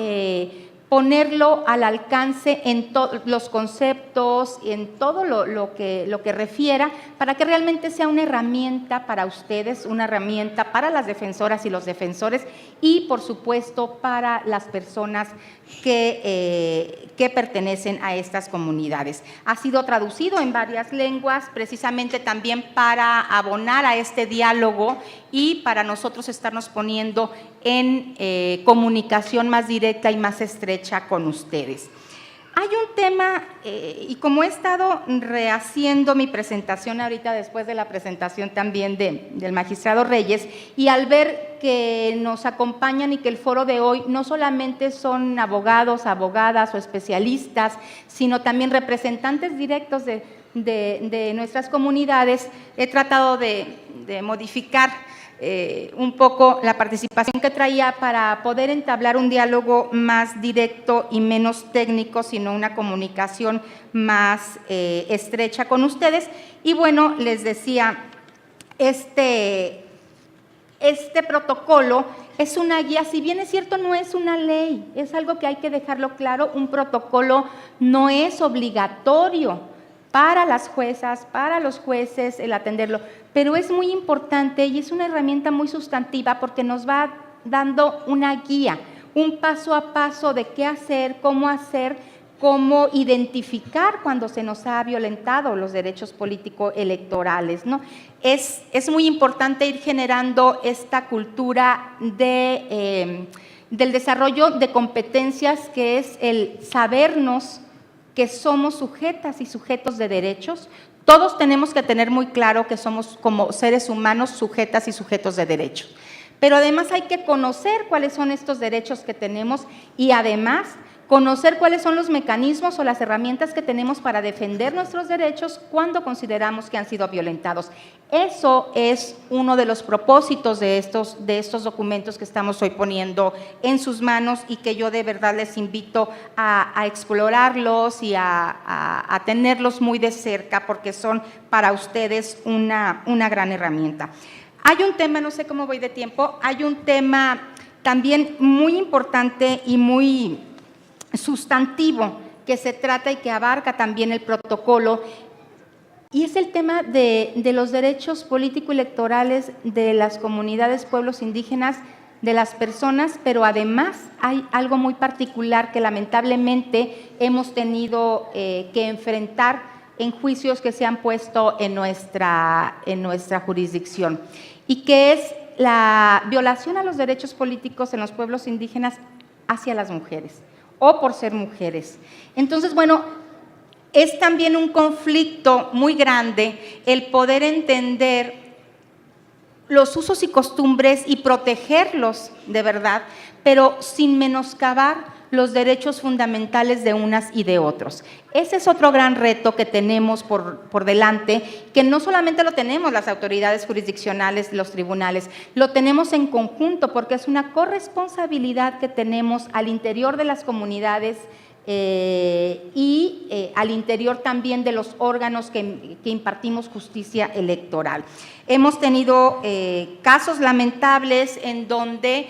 Speaker 4: ponerlo al alcance en todos los conceptos y en todo lo que refiera, para que realmente sea una herramienta para ustedes, una herramienta para las defensoras y los defensores y, por supuesto, para las personas que pertenecen a estas comunidades. Ha sido traducido en varias lenguas, precisamente también para abonar a este diálogo y para nosotros estarnos poniendo en comunicación más directa y más estrecha con ustedes. Hay un tema, y como he estado rehaciendo mi presentación ahorita después de la presentación también del magistrado Reyes, y al ver que nos acompañan y que el foro de hoy no solamente son abogados, abogadas o especialistas, sino también representantes directos de nuestras comunidades, he tratado de modificar un poco la participación que traía para poder entablar un diálogo más directo y menos técnico, sino una comunicación más estrecha con ustedes. Y bueno, les decía, este protocolo es una guía, si bien es cierto, no es una ley, es algo que hay que dejarlo claro. Un protocolo no es obligatorio para las juezas, para los jueces el atenderlo, pero es muy importante y es una herramienta muy sustantiva porque nos va dando una guía, un paso a paso de qué hacer, cómo identificar cuando se nos ha violentado los derechos político-electorales, ¿no? Es muy importante ir generando esta cultura del desarrollo de competencias, que es el sabernos que somos sujetas y sujetos de derechos. Todos tenemos que tener muy claro que somos como seres humanos sujetas y sujetos de derechos. Pero además hay que conocer cuáles son estos derechos que tenemos y además conocer cuáles son los mecanismos o las herramientas que tenemos para defender nuestros derechos cuando consideramos que han sido violentados. Eso es uno de los propósitos de estos documentos que estamos hoy poniendo en sus manos y que yo de verdad les invito a explorarlos y a tenerlos muy de cerca, porque son para ustedes una gran herramienta. Hay un tema, no sé cómo voy de tiempo, hay un tema también muy importante y muy sustantivo que se trata y que abarca también el protocolo, y es el tema de los derechos político-electorales de las comunidades, pueblos indígenas, de las personas, pero además hay algo muy particular que lamentablemente hemos tenido que enfrentar en juicios que se han puesto en nuestra jurisdicción, y que es la violación a los derechos políticos en los pueblos indígenas hacia las mujeres o por ser mujeres. Entonces, bueno, es también un conflicto muy grande el poder entender los usos y costumbres y protegerlos de verdad, pero sin menoscabar los derechos fundamentales de unas y de otros. Ese es otro gran reto que tenemos por delante, que no solamente lo tenemos las autoridades jurisdiccionales, los tribunales, lo tenemos en conjunto porque es una corresponsabilidad que tenemos al interior de las comunidades y al interior también de los órganos que impartimos justicia electoral. Hemos tenido casos lamentables en donde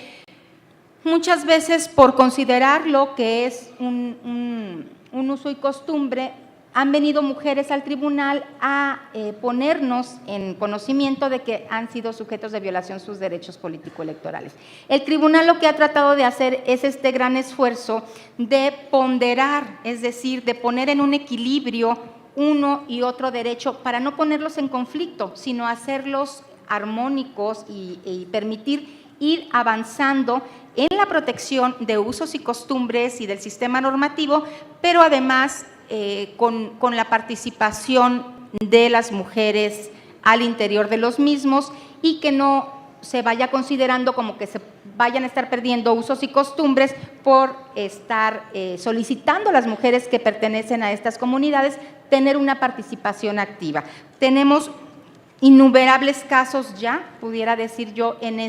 Speaker 4: muchas veces por considerarlo que es un uso y costumbre, han venido mujeres al tribunal a ponernos en conocimiento de que han sido sujetos de violación sus derechos político-electorales. El tribunal lo que ha tratado de hacer es este gran esfuerzo de ponderar, es decir, de poner en un equilibrio uno y otro derecho para no ponerlos en conflicto, sino hacerlos armónicos y permitir ir avanzando en la protección de usos y costumbres y del sistema normativo, pero además con la participación de las mujeres al interior de los mismos y que no se vaya considerando como que se vayan a estar perdiendo usos y costumbres por estar solicitando a las mujeres que pertenecen a estas comunidades tener una participación activa. Tenemos innumerables casos ya, pudiera decir yo, en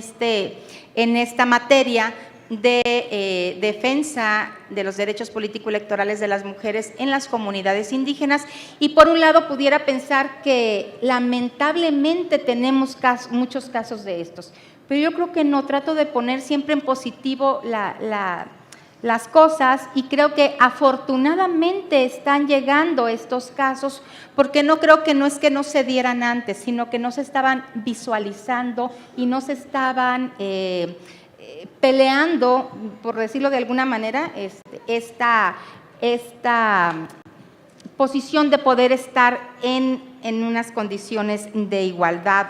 Speaker 4: esta materia de defensa de los derechos político-electorales de las mujeres en las comunidades indígenas y por un lado pudiera pensar que lamentablemente tenemos muchos casos de estos, pero yo creo que no, trato de poner siempre en positivo las cosas y creo que afortunadamente están llegando estos casos porque no creo que no es que no se dieran antes, sino que no se estaban visualizando y no se estaban peleando, por decirlo de alguna manera, esta posición de poder estar en unas condiciones de igualdad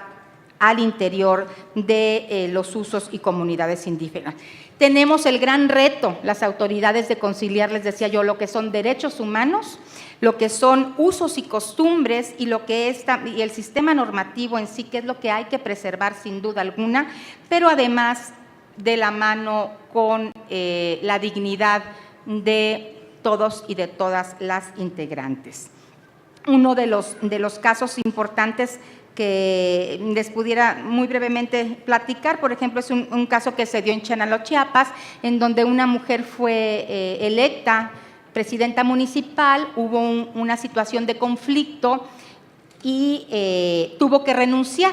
Speaker 4: al interior de los usos y comunidades indígenas. Tenemos el gran reto, las autoridades, de conciliar, les decía yo, lo que son derechos humanos, lo que son usos y costumbres y lo que y el sistema normativo en sí, que es lo que hay que preservar sin duda alguna, pero además de la mano con la dignidad de todos y de todas las integrantes. Uno de los casos importantes que les pudiera muy brevemente platicar, por ejemplo, es un caso que se dio en Chenaló, Chiapas, en donde una mujer fue electa presidenta municipal, hubo una situación de conflicto y tuvo que renunciar.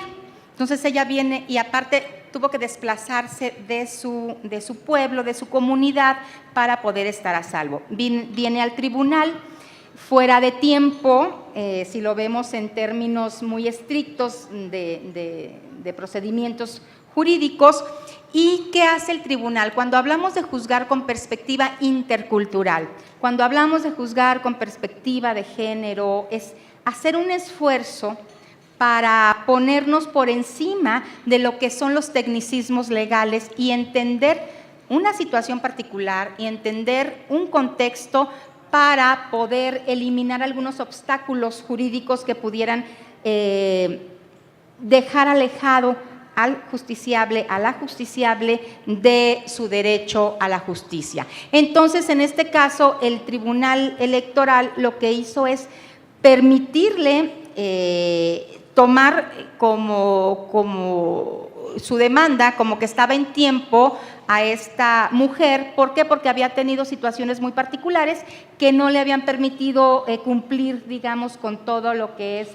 Speaker 4: Entonces ella viene y aparte tuvo que desplazarse de su pueblo, de su comunidad, para poder estar a salvo. Viene al tribunal fuera de tiempo, si lo vemos en términos muy estrictos de procedimientos jurídicos. ¿Y qué hace el tribunal? Cuando hablamos de juzgar con perspectiva intercultural, cuando hablamos de juzgar con perspectiva de género, es hacer un esfuerzo para ponernos por encima de lo que son los tecnicismos legales y entender una situación particular y entender un contexto para poder eliminar algunos obstáculos jurídicos que pudieran dejar alejado al justiciable, a la justiciable de su derecho a la justicia. Entonces, en este caso, el Tribunal Electoral lo que hizo es permitirle tomar como su demanda, como que estaba en tiempo a esta mujer. ¿Por qué? Porque había tenido situaciones muy particulares que no le habían permitido cumplir, digamos, con todo lo que es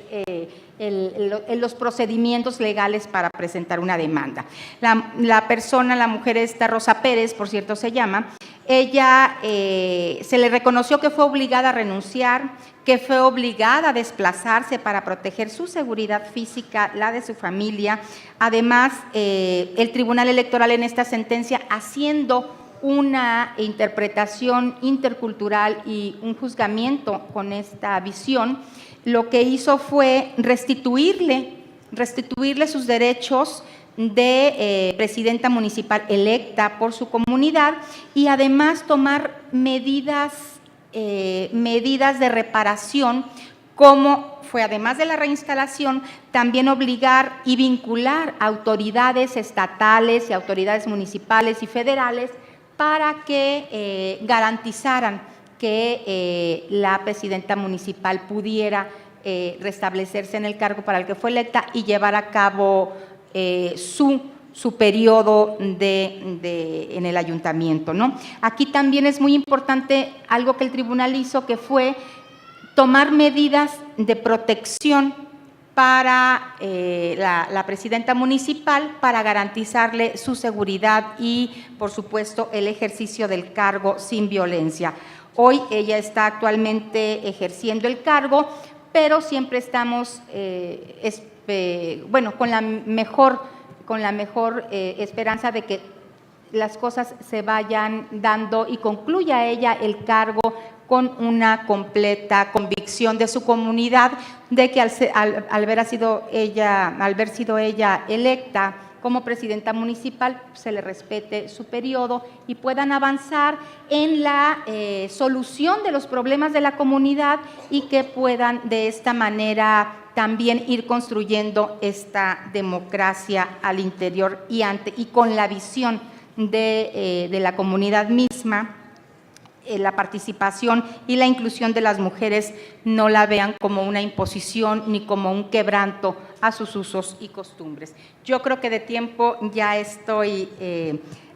Speaker 4: los procedimientos legales para presentar una demanda. La mujer esta, Rosa Pérez, por cierto se llama, ella se le reconoció que fue obligada a renunciar, que fue obligada a desplazarse para proteger su seguridad física, la de su familia. Además, el Tribunal Electoral en esta sentencia, haciendo una interpretación intercultural y un juzgamiento con esta visión, lo que hizo fue restituirle sus derechos de presidenta municipal electa por su comunidad y además tomar medidas de reparación, como fue, además de la reinstalación, también obligar y vincular a autoridades estatales y autoridades municipales y federales para que garantizaran que la presidenta municipal pudiera restablecerse en el cargo para el que fue electa y llevar a cabo su periodo en el ayuntamiento, ¿no? Aquí también es muy importante algo que el tribunal hizo, que fue tomar medidas de protección para la presidenta municipal para garantizarle su seguridad y, por supuesto, el ejercicio del cargo sin violencia. Hoy ella está actualmente ejerciendo el cargo, pero siempre estamos, con la mejor esperanza de que las cosas se vayan dando y concluya ella el cargo con una completa convicción de su comunidad de que al haber sido ella electa como presidenta municipal, se le respete su periodo y puedan avanzar en la solución de los problemas de la comunidad y que puedan de esta manera también ir construyendo esta democracia al interior y con la visión de la comunidad misma. La participación y la inclusión de las mujeres no la vean como una imposición ni como un quebranto a sus usos y costumbres. Yo creo que de tiempo ya estoy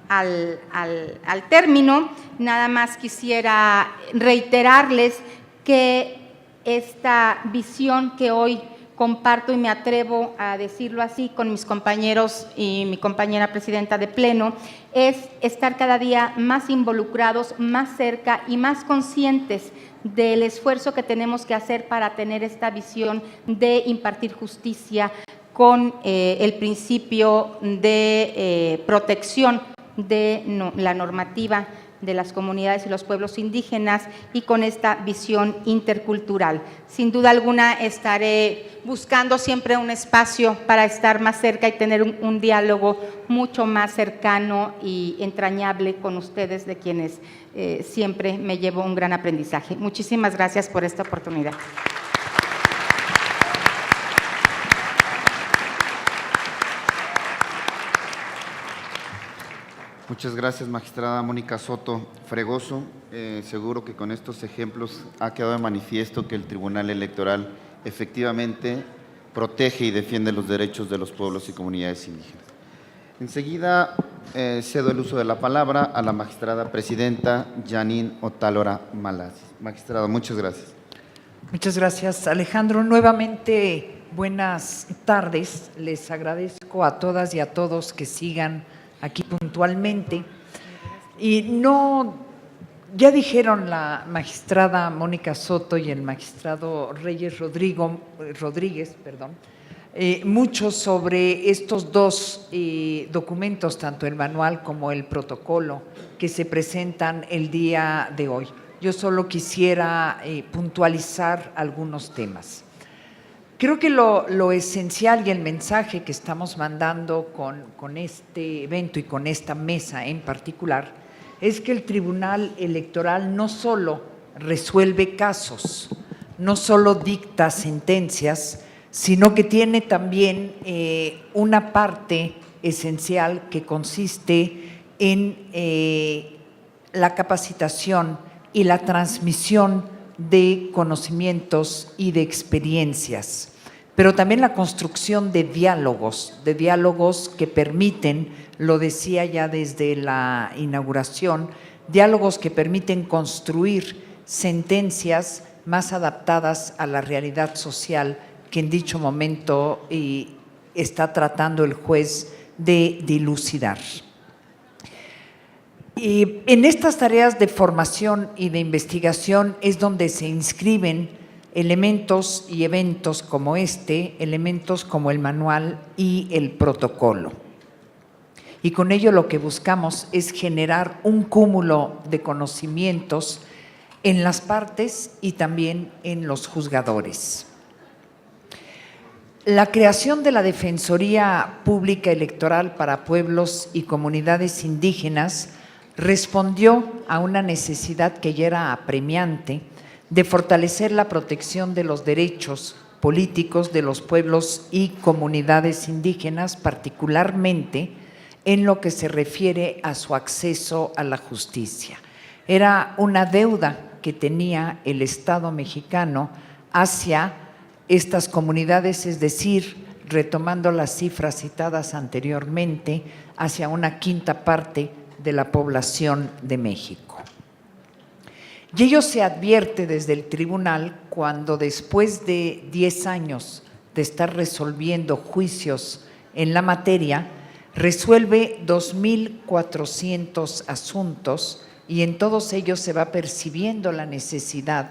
Speaker 4: al término. Nada más quisiera reiterarles que esta visión que hoy comparto y me atrevo a decirlo así con mis compañeros y mi compañera presidenta de Pleno, es estar cada día más involucrados, más cerca y más conscientes del esfuerzo que tenemos que hacer para tener esta visión de impartir justicia con el principio de protección de la normativa de las comunidades y los pueblos indígenas y con esta visión intercultural. Sin duda alguna estaré buscando siempre un espacio para estar más cerca y tener un diálogo mucho más cercano y entrañable con ustedes, de quienes siempre me llevo un gran aprendizaje. Muchísimas gracias por esta oportunidad.
Speaker 2: Muchas gracias, magistrada Mónica Soto Fregoso. Seguro que con estos ejemplos ha quedado de manifiesto que el Tribunal Electoral efectivamente protege y defiende los derechos de los pueblos y comunidades indígenas. Enseguida cedo el uso de la palabra a la magistrada presidenta Janine Otálora Malasis. Magistrada, muchas gracias.
Speaker 5: Muchas gracias, Alejandro. Nuevamente, buenas tardes. Les agradezco a todas y a todos que sigan aquí puntualmente. Y ya dijeron la magistrada Mónica Soto y el magistrado Reyes Rodríguez, mucho sobre estos dos documentos, tanto el manual como el protocolo, que se presentan el día de hoy. Yo solo quisiera puntualizar algunos temas. Creo que lo esencial y el mensaje que estamos mandando con este evento y con esta mesa en particular es que el Tribunal Electoral no solo resuelve casos, no solo dicta sentencias, sino que tiene también una parte esencial que consiste en la capacitación y la transmisión de conocimientos y de experiencias, pero también la construcción de diálogos que permiten, lo decía ya desde la inauguración, diálogos que permiten construir sentencias más adaptadas a la realidad social que en dicho momento está tratando el juez de dilucidar. Y en estas tareas de formación y de investigación es donde se inscriben elementos y eventos como elementos como el manual y el protocolo. Y con ello lo que buscamos es generar un cúmulo de conocimientos en las partes y también en los juzgadores. La creación de la Defensoría Pública Electoral para Pueblos y Comunidades Indígenas respondió a una necesidad que ya era apremiante de fortalecer la protección de los derechos políticos de los pueblos y comunidades indígenas, particularmente en lo que se refiere a su acceso a la justicia. Era una deuda que tenía el Estado mexicano hacia estas comunidades, es decir, retomando las cifras citadas anteriormente, hacia una quinta parte de la población de México. Y ello se advierte desde el tribunal cuando, después de 10 años de estar resolviendo juicios en la materia, resuelve 2.400 asuntos, y en todos ellos se va percibiendo la necesidad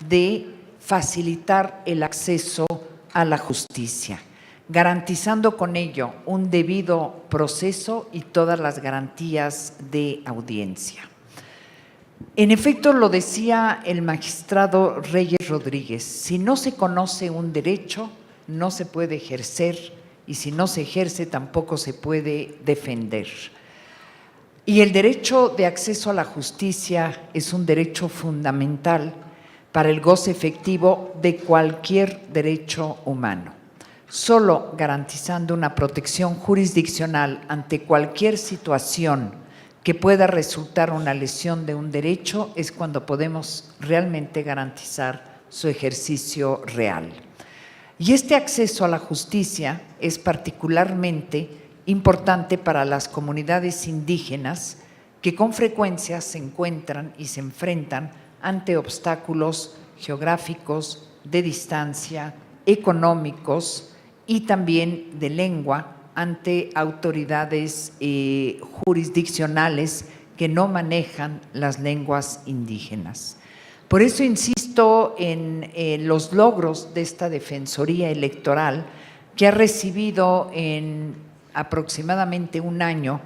Speaker 5: de facilitar el acceso a la justicia, garantizando con ello un debido proceso y todas las garantías de audiencia. En efecto, lo decía el magistrado Reyes Rodríguez: si no se conoce un derecho, no se puede ejercer, y si no se ejerce, tampoco se puede defender. Y el derecho de acceso a la justicia es un derecho fundamental para el goce efectivo de cualquier derecho humano. Solo garantizando una protección jurisdiccional ante cualquier situación que pueda resultar una lesión de un derecho es cuando podemos realmente garantizar su ejercicio real. Y este acceso a la justicia es particularmente importante para las comunidades indígenas, que con frecuencia se encuentran y se enfrentan ante obstáculos geográficos, de distancia, económicos y también de lengua, ante autoridades jurisdiccionales que no manejan las lenguas indígenas. Por eso insisto en los logros de esta Defensoría Electoral, que ha recibido en aproximadamente un año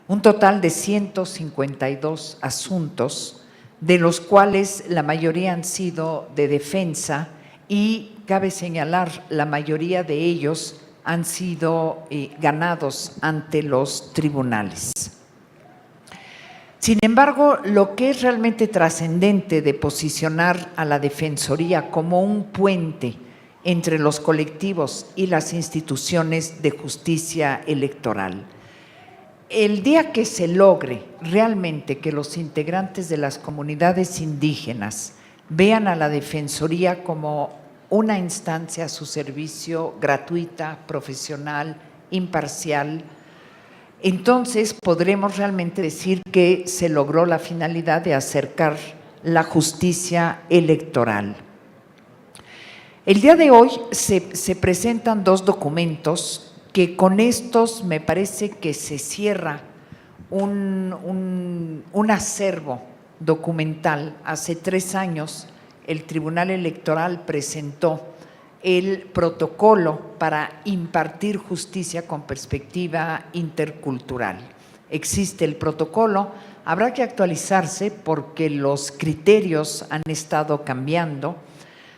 Speaker 5: un total de 152 asuntos, de los cuales la mayoría han sido de defensa, y cabe señalar, la mayoría de ellos han sido ganados ante los tribunales. Sin embargo, lo que es realmente trascendente de posicionar a la Defensoría como un puente entre los colectivos y las instituciones de justicia electoral. El día que se logre realmente que los integrantes de las comunidades indígenas vean a la Defensoría como una instancia a su servicio, gratuita, profesional, imparcial, entonces podremos realmente decir que se logró la finalidad de acercar la justicia electoral. El día de hoy se presentan dos documentos que con estos me parece que se cierra un acervo documental. Hace 3 años el Tribunal Electoral presentó el protocolo para impartir justicia con perspectiva intercultural. Existe el protocolo, habrá que actualizarse porque los criterios han estado cambiando.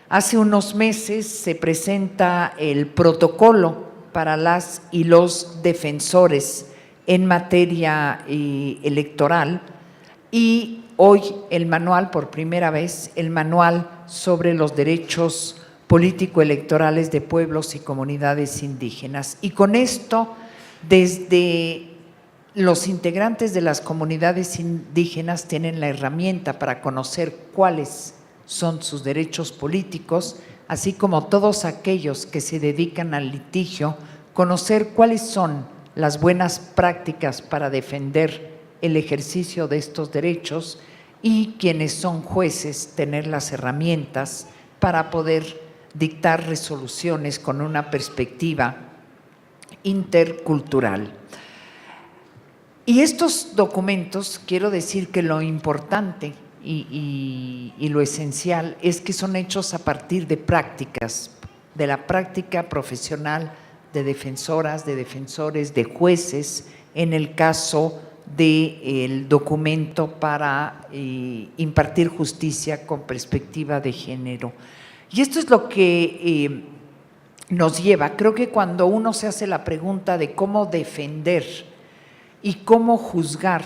Speaker 5: Hace unos meses se presenta el protocolo para las y los defensores en materia electoral, y hoy el manual, por primera vez, el manual sobre los derechos político-electorales de pueblos y comunidades indígenas. Y con esto, desde los integrantes de las comunidades indígenas tienen la herramienta para conocer cuáles son sus derechos políticos, así como todos aquellos que se dedican al litigio, conocer cuáles son las buenas prácticas para defender el ejercicio de estos derechos, y quienes son jueces tener las herramientas para poder dictar resoluciones con una perspectiva intercultural. Y estos documentos, quiero decir que lo importante y lo esencial es que son hechos a partir de prácticas, de la práctica profesional de defensoras, de defensores, de jueces, en el caso del documento para impartir justicia con perspectiva de género. Y esto es lo que nos lleva, creo que cuando uno se hace la pregunta de cómo defender y cómo juzgar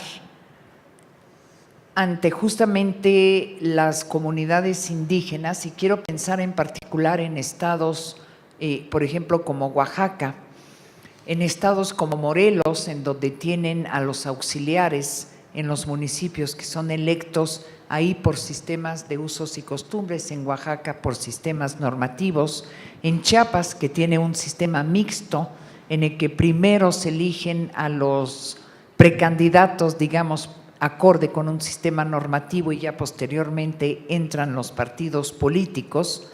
Speaker 5: ante justamente las comunidades indígenas, y quiero pensar en particular en estados, por ejemplo, como Oaxaca, En estados como Morelos, en donde tienen a los auxiliares en los municipios que son electos ahí por sistemas de usos y costumbres, en Oaxaca por sistemas normativos, en Chiapas, que tiene un sistema mixto en el que primero se eligen a los precandidatos, digamos, acorde con un sistema normativo y ya posteriormente entran los partidos políticos.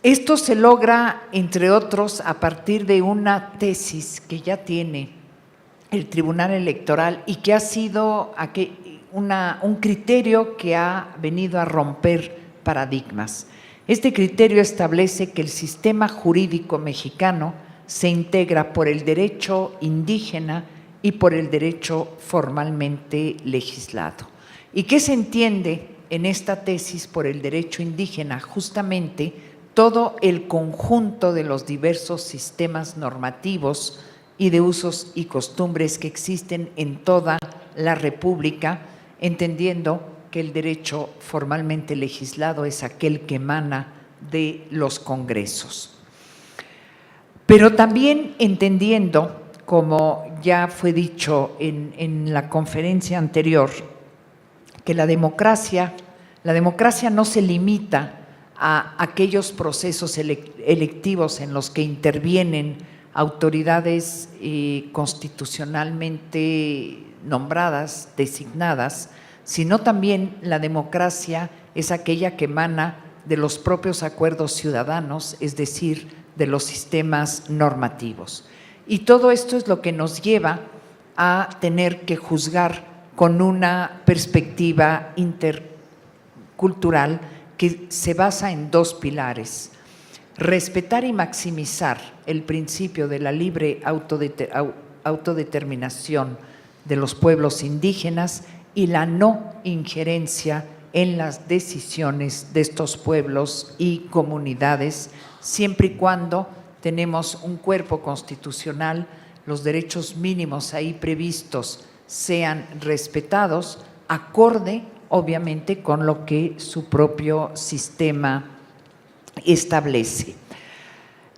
Speaker 5: Esto se logra, entre otros, a partir de una tesis que ya tiene el Tribunal Electoral y que ha sido un criterio que ha venido a romper paradigmas. Este criterio establece que el sistema jurídico mexicano se integra por el derecho indígena y por el derecho formalmente legislado. ¿Y qué se entiende en esta tesis por el derecho indígena? Justamente todo el conjunto de los diversos sistemas normativos y de usos y costumbres que existen en toda la República, entendiendo que el derecho formalmente legislado es aquel que emana de los congresos. Pero también entendiendo, como ya fue dicho en la conferencia anterior, que la democracia no se limita a aquellos procesos electivos en los que intervienen autoridades constitucionalmente nombradas, designadas, sino también la democracia es aquella que emana de los propios acuerdos ciudadanos, es decir, de los sistemas normativos. Y todo esto es lo que nos lleva a tener que juzgar con una perspectiva intercultural que se basa en dos pilares: respetar y maximizar el principio de la libre autodeterminación de los pueblos indígenas y la no injerencia en las decisiones de estos pueblos y comunidades, siempre y cuando tenemos un cuerpo constitucional, los derechos mínimos ahí previstos sean respetados, acorde obviamente con lo que su propio sistema establece.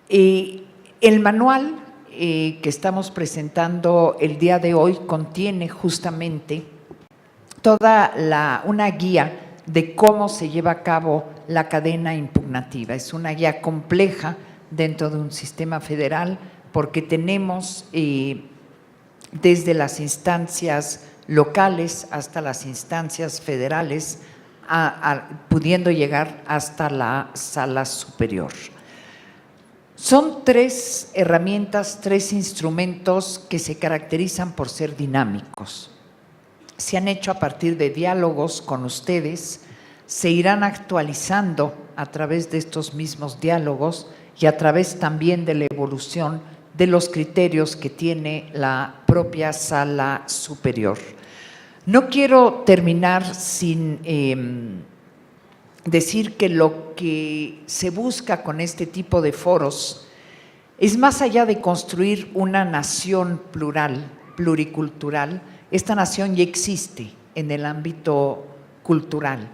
Speaker 5: El manual que estamos presentando el día de hoy contiene justamente una guía de cómo se lleva a cabo la cadena impugnativa. Es una guía compleja dentro de un sistema federal porque tenemos desde las instancias locales hasta las instancias federales, pudiendo llegar hasta la sala superior. Son tres herramientas, tres instrumentos que se caracterizan por ser dinámicos. Se han hecho a partir de diálogos con ustedes, se irán actualizando a través de estos mismos diálogos y a través también de la evolución de los criterios que tiene la propia sala superior. No quiero terminar sin decir que lo que se busca con este tipo de foros es más allá de construir una nación plural, pluricultural. Esta nación ya existe en el ámbito cultural,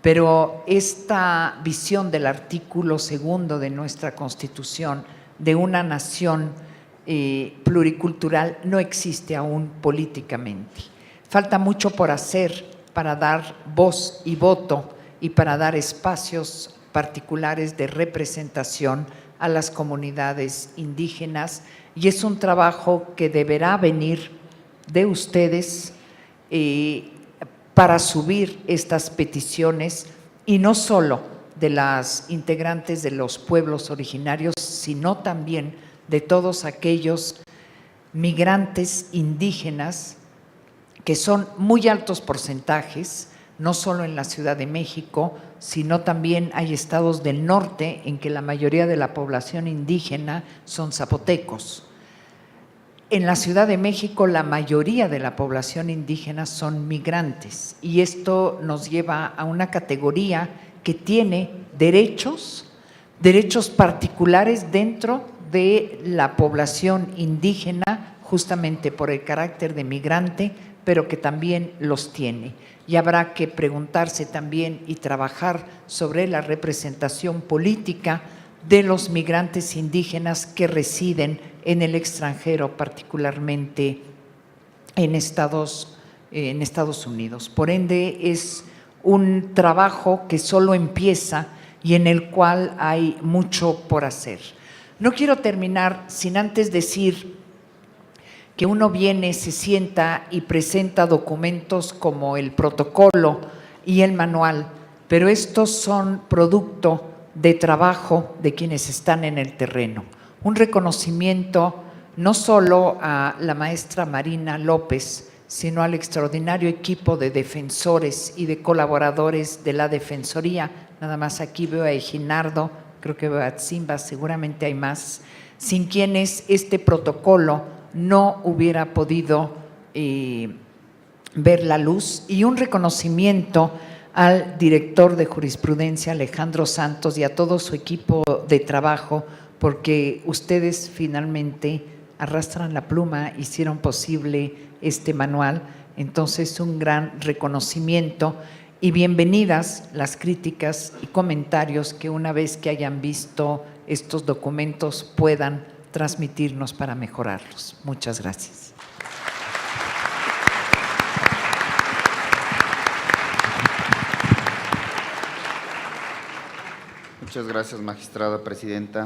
Speaker 5: pero esta visión del artículo 2 de nuestra Constitución de una nación pluricultural no existe aún políticamente. Falta mucho por hacer para dar voz y voto y para dar espacios particulares de representación a las comunidades indígenas, y es un trabajo que deberá venir de ustedes para subir estas peticiones, y no solo de las integrantes de los pueblos originarios, sino también de todos aquellos migrantes indígenas, que son muy altos porcentajes, no solo en la Ciudad de México, sino también hay estados del norte en que la mayoría de la población indígena son zapotecos. En la Ciudad de México la mayoría de la población indígena son migrantes, y esto nos lleva a una categoría que tiene derechos particulares dentro de la población indígena, justamente por el carácter de migrante, pero que también los tiene. Y habrá que preguntarse también y trabajar sobre la representación política de los migrantes indígenas que residen en el extranjero, particularmente en Estados Unidos. Por ende, es un trabajo que solo empieza y en el cual hay mucho por hacer. No quiero terminar sin antes decir que uno viene, se sienta y presenta documentos como el protocolo y el manual, pero estos son producto de trabajo de quienes están en el terreno. Un reconocimiento no solo a la maestra Marina López, sino al extraordinario equipo de defensores y de colaboradores de la Defensoría. Nada más aquí veo a Eginardo, creo que veo a Zimba, seguramente hay más, sin quienes este protocolo no hubiera podido ver la luz, y un reconocimiento al director de jurisprudencia Alejandro Santos y a todo su equipo de trabajo, porque ustedes finalmente arrastran la pluma, hicieron posible este manual. Entonces, un gran reconocimiento y bienvenidas las críticas y comentarios que una vez que hayan visto estos documentos puedan transmitirnos para mejorarlos. Muchas gracias.
Speaker 2: Muchas gracias, magistrada presidenta.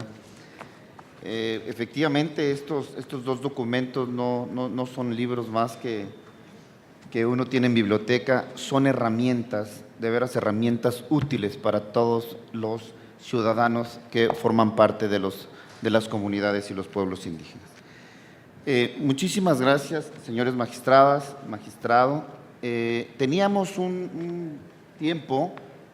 Speaker 2: Efectivamente, estos dos documentos no son libros más que uno tiene en biblioteca, son herramientas, de veras herramientas útiles para todos los ciudadanos que forman parte de las comunidades y los pueblos indígenas. Muchísimas gracias, señores magistradas, magistrado. Teníamos un tiempo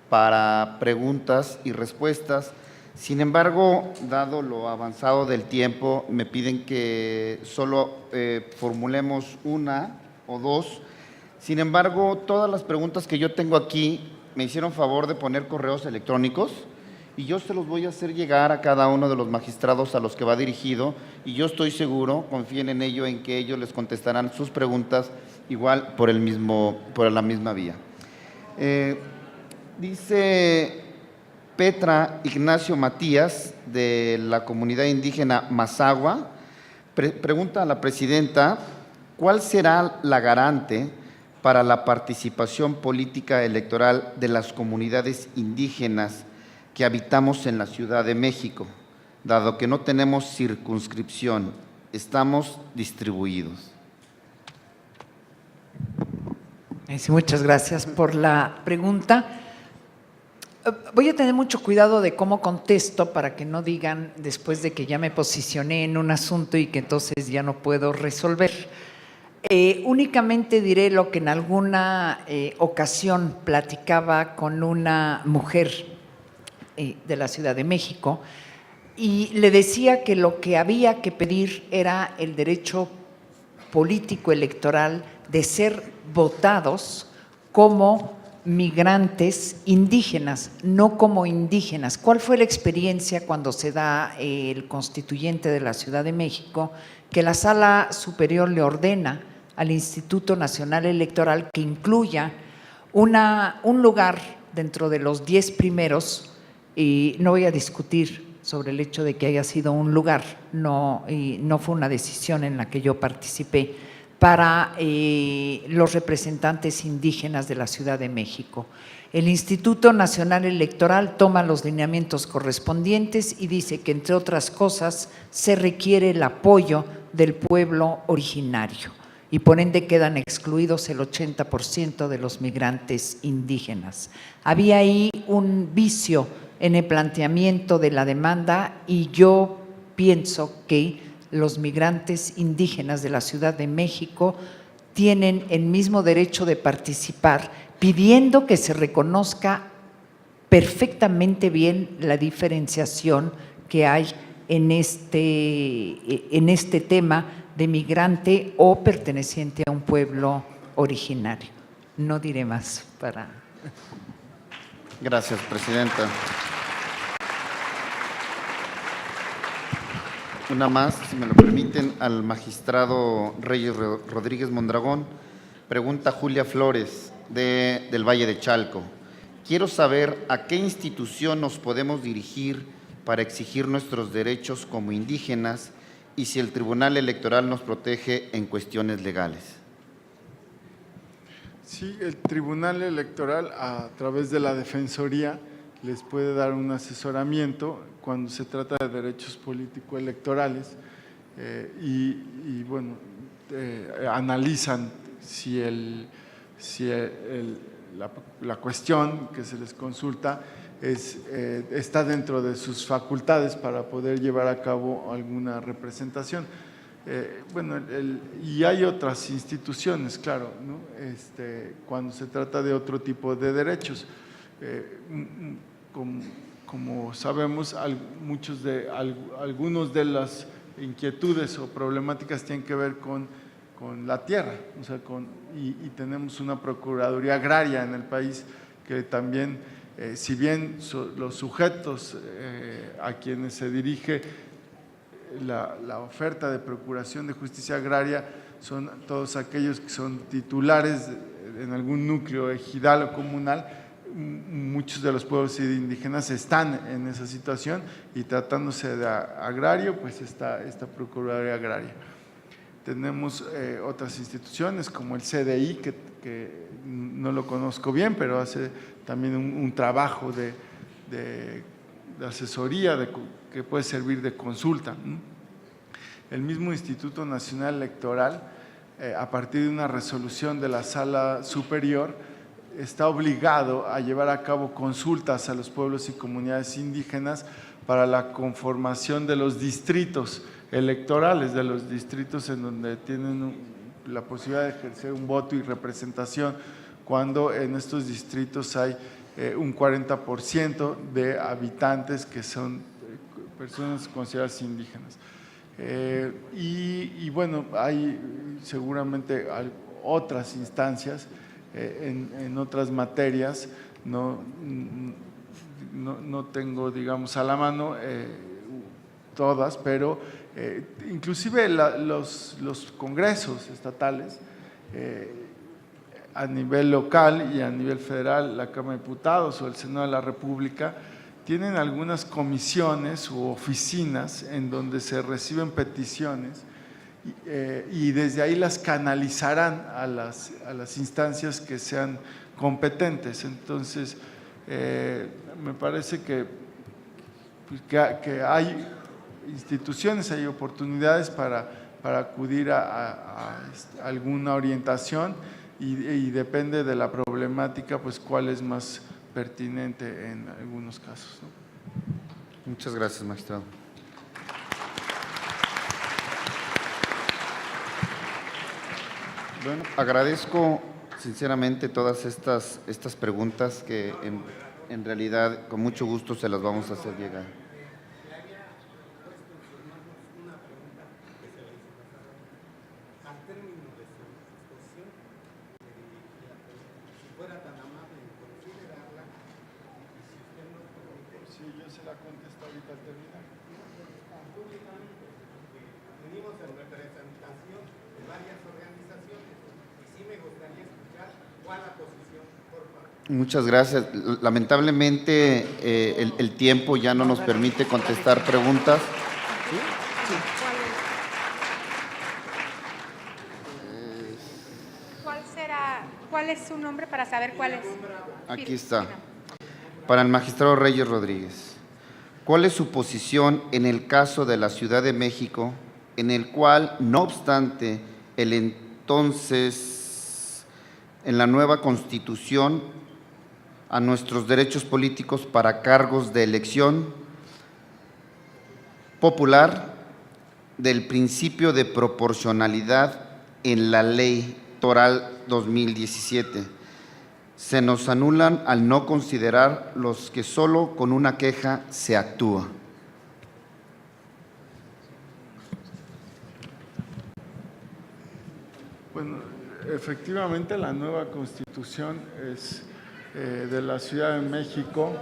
Speaker 2: para preguntas y respuestas. Sin embargo, dado lo avanzado del tiempo, me piden que solo formulemos una o dos. Sin embargo, todas las preguntas que yo tengo aquí me hicieron favor de poner correos electrónicos y yo se los voy a hacer llegar a cada uno de los magistrados a los que va dirigido, y yo estoy seguro, confíen en ello, en que ellos les contestarán sus preguntas igual por la misma vía. Dice Petra Ignacio Matías, de la comunidad indígena Mazahua, pregunta a la presidenta: ¿cuál será la garante para la participación política electoral de las comunidades indígenas que habitamos en la Ciudad de México, dado que no tenemos circunscripción, estamos distribuidos?
Speaker 5: Sí, muchas gracias por la pregunta. Voy a tener mucho cuidado de cómo contesto para que no digan después de que ya me posicioné en un asunto y que entonces ya no puedo resolver. Únicamente diré lo que en alguna ocasión platicaba con una mujer de la Ciudad de México y le decía que lo que había que pedir era el derecho político electoral de ser votados como migrantes indígenas, no como indígenas. ¿Cuál fue la experiencia cuando se da el constituyente de la Ciudad de México? Que la Sala Superior le ordena al Instituto Nacional Electoral que incluya un lugar dentro de los 10 primeros, y no voy a discutir sobre el hecho de que haya sido un lugar, no fue una decisión en la que yo participé, para los representantes indígenas de la Ciudad de México. El Instituto Nacional Electoral toma los lineamientos correspondientes y dice que, entre otras cosas, se requiere el apoyo del pueblo originario y por ende quedan excluidos el 80% de los migrantes indígenas. Había ahí un vicio en el planteamiento de la demanda y yo pienso que los migrantes indígenas de la Ciudad de México tienen el mismo derecho de participar, pidiendo que se reconozca perfectamente bien la diferenciación que hay en este tema de migrante o perteneciente a un pueblo originario. No diré más para…
Speaker 2: Gracias, presidenta. Una más, si me lo permiten, al magistrado Reyes Rodríguez Mondragón. Pregunta Julia Flores, del Valle de Chalco. Quiero saber a qué institución nos podemos dirigir para exigir nuestros derechos como indígenas y si el Tribunal Electoral nos protege en cuestiones legales.
Speaker 3: Sí, el Tribunal Electoral, a través de la Defensoría, les puede dar un asesoramiento cuando se trata de derechos político-electorales bueno, analizan si la cuestión que se les consulta está dentro de sus facultades para poder llevar a cabo alguna representación. Bueno, y hay otras instituciones, claro, ¿no? Cuando se trata de otro tipo de derechos. Como sabemos, algunos de las inquietudes o problemáticas tienen que ver con la tierra, o sea, y tenemos una Procuraduría Agraria en el país que también, si bien los sujetos a quienes se dirige la oferta de procuración de justicia agraria son todos aquellos que son titulares en algún núcleo ejidal o comunal. Muchos de los pueblos indígenas están en esa situación y tratándose de agrario, pues está esta Procuraduría Agraria. Tenemos otras instituciones como el CDI, que no lo conozco bien, pero hace también un trabajo de asesoría que puede servir de consulta. El mismo Instituto Nacional Electoral, a partir de una resolución de la Sala Superior, está obligado a llevar a cabo consultas a los pueblos y comunidades indígenas para la conformación de los distritos electorales, de los distritos en donde tienen la posibilidad de ejercer un voto y representación, cuando en estos distritos hay un 40% de habitantes que son personas consideradas indígenas. Y bueno, hay seguramente otras instancias en otras materias, no tengo, digamos, a la mano todas, pero inclusive los congresos estatales a nivel local y a nivel federal, la Cámara de Diputados o el Senado de la República, tienen algunas comisiones u oficinas en donde se reciben peticiones y desde ahí las canalizarán a las instancias que sean competentes. Entonces, me parece que hay instituciones, hay oportunidades para acudir a alguna orientación y depende de la problemática, pues cuál es más pertinente en algunos casos, ¿no?
Speaker 2: Muchas gracias, magistrado. Bueno, agradezco sinceramente todas estas preguntas que en realidad con mucho gusto se las vamos a hacer llegar.
Speaker 3: Sí, yo se la contesto ahorita al terminar.
Speaker 6: Venimos en representación de varias organizaciones y sí me gustaría escuchar cuál la posición, por favor.
Speaker 2: Muchas gracias. Lamentablemente el tiempo ya no nos permite contestar preguntas. ¿Sí? Sí.
Speaker 4: ¿Cuál es su nombre para saber cuál es?
Speaker 2: Aquí está. Para el magistrado Reyes Rodríguez, ¿cuál es su posición en el caso de la Ciudad de México, en el cual, no obstante, en la nueva Constitución, a nuestros derechos políticos para cargos de elección popular del principio de proporcionalidad en la Ley Electoral 2017? Se nos anulan al no considerar los que solo con una queja se actúa.
Speaker 3: Bueno, efectivamente la nueva Constitución es de la Ciudad de México.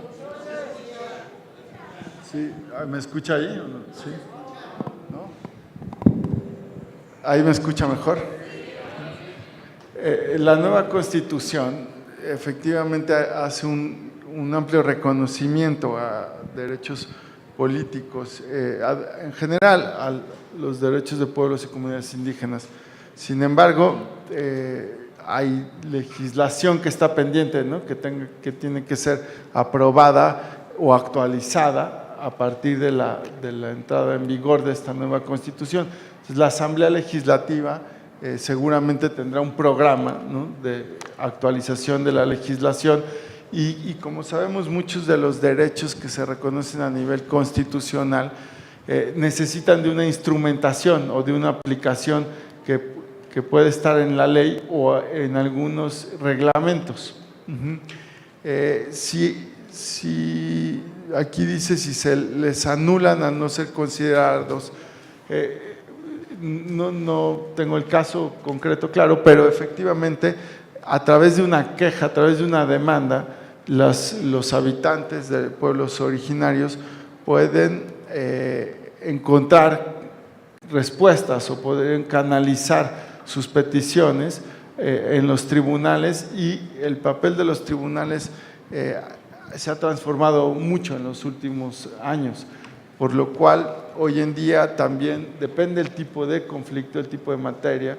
Speaker 3: ¿Sí? ¿Me escucha ahí o no? ¿Sí? ¿No? ¿Ahí me escucha mejor? La nueva Constitución efectivamente hace un amplio reconocimiento a derechos políticos, en general a los derechos de pueblos y comunidades indígenas. Sin embargo, hay legislación que está pendiente, ¿no? que tiene que ser aprobada o actualizada a partir de la entrada en vigor de esta nueva Constitución. Entonces, la Asamblea Legislativa seguramente tendrá un programa, ¿no?, de actualización de la legislación y como sabemos, muchos de los derechos que se reconocen a nivel constitucional necesitan de una instrumentación o de una aplicación que puede estar en la ley o en algunos reglamentos. Si aquí dice si se les anulan a no ser considerados, no tengo el caso concreto claro, pero efectivamente a través de una queja, a través de una demanda, los habitantes de pueblos originarios pueden encontrar respuestas o pueden canalizar sus peticiones en los tribunales, y el papel de los tribunales se ha transformado mucho en los últimos años, por lo cual hoy en día también depende del tipo de conflicto, el tipo de materia,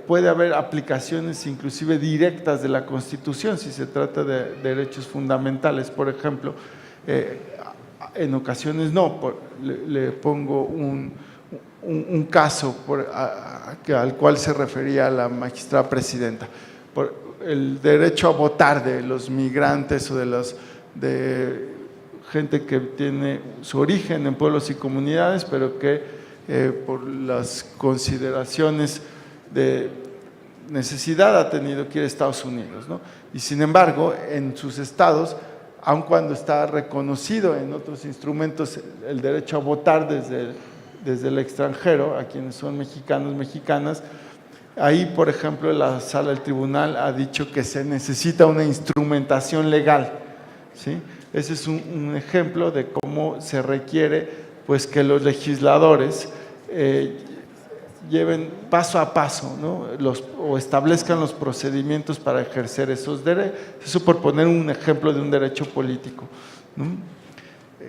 Speaker 3: puede haber aplicaciones inclusive directas de la Constitución si se trata de derechos fundamentales. Por ejemplo, en ocasiones no, le pongo un caso al cual se refería la magistrada presidenta, por el derecho a votar de los migrantes o de gente que tiene su origen en pueblos y comunidades, pero que por las consideraciones de necesidad ha tenido que ir a Estados Unidos, ¿no? Y sin embargo, en sus estados, aun cuando está reconocido en otros instrumentos el derecho a votar desde el extranjero, a quienes son mexicanos, mexicanas, ahí, por ejemplo, la sala del tribunal ha dicho que se necesita una instrumentación legal, ¿sí? Ese es un ejemplo de cómo se requiere, pues, que los legisladores lleven paso a paso, ¿no?, o establezcan los procedimientos para ejercer esos derechos. Eso por poner un ejemplo de un derecho político, ¿no?,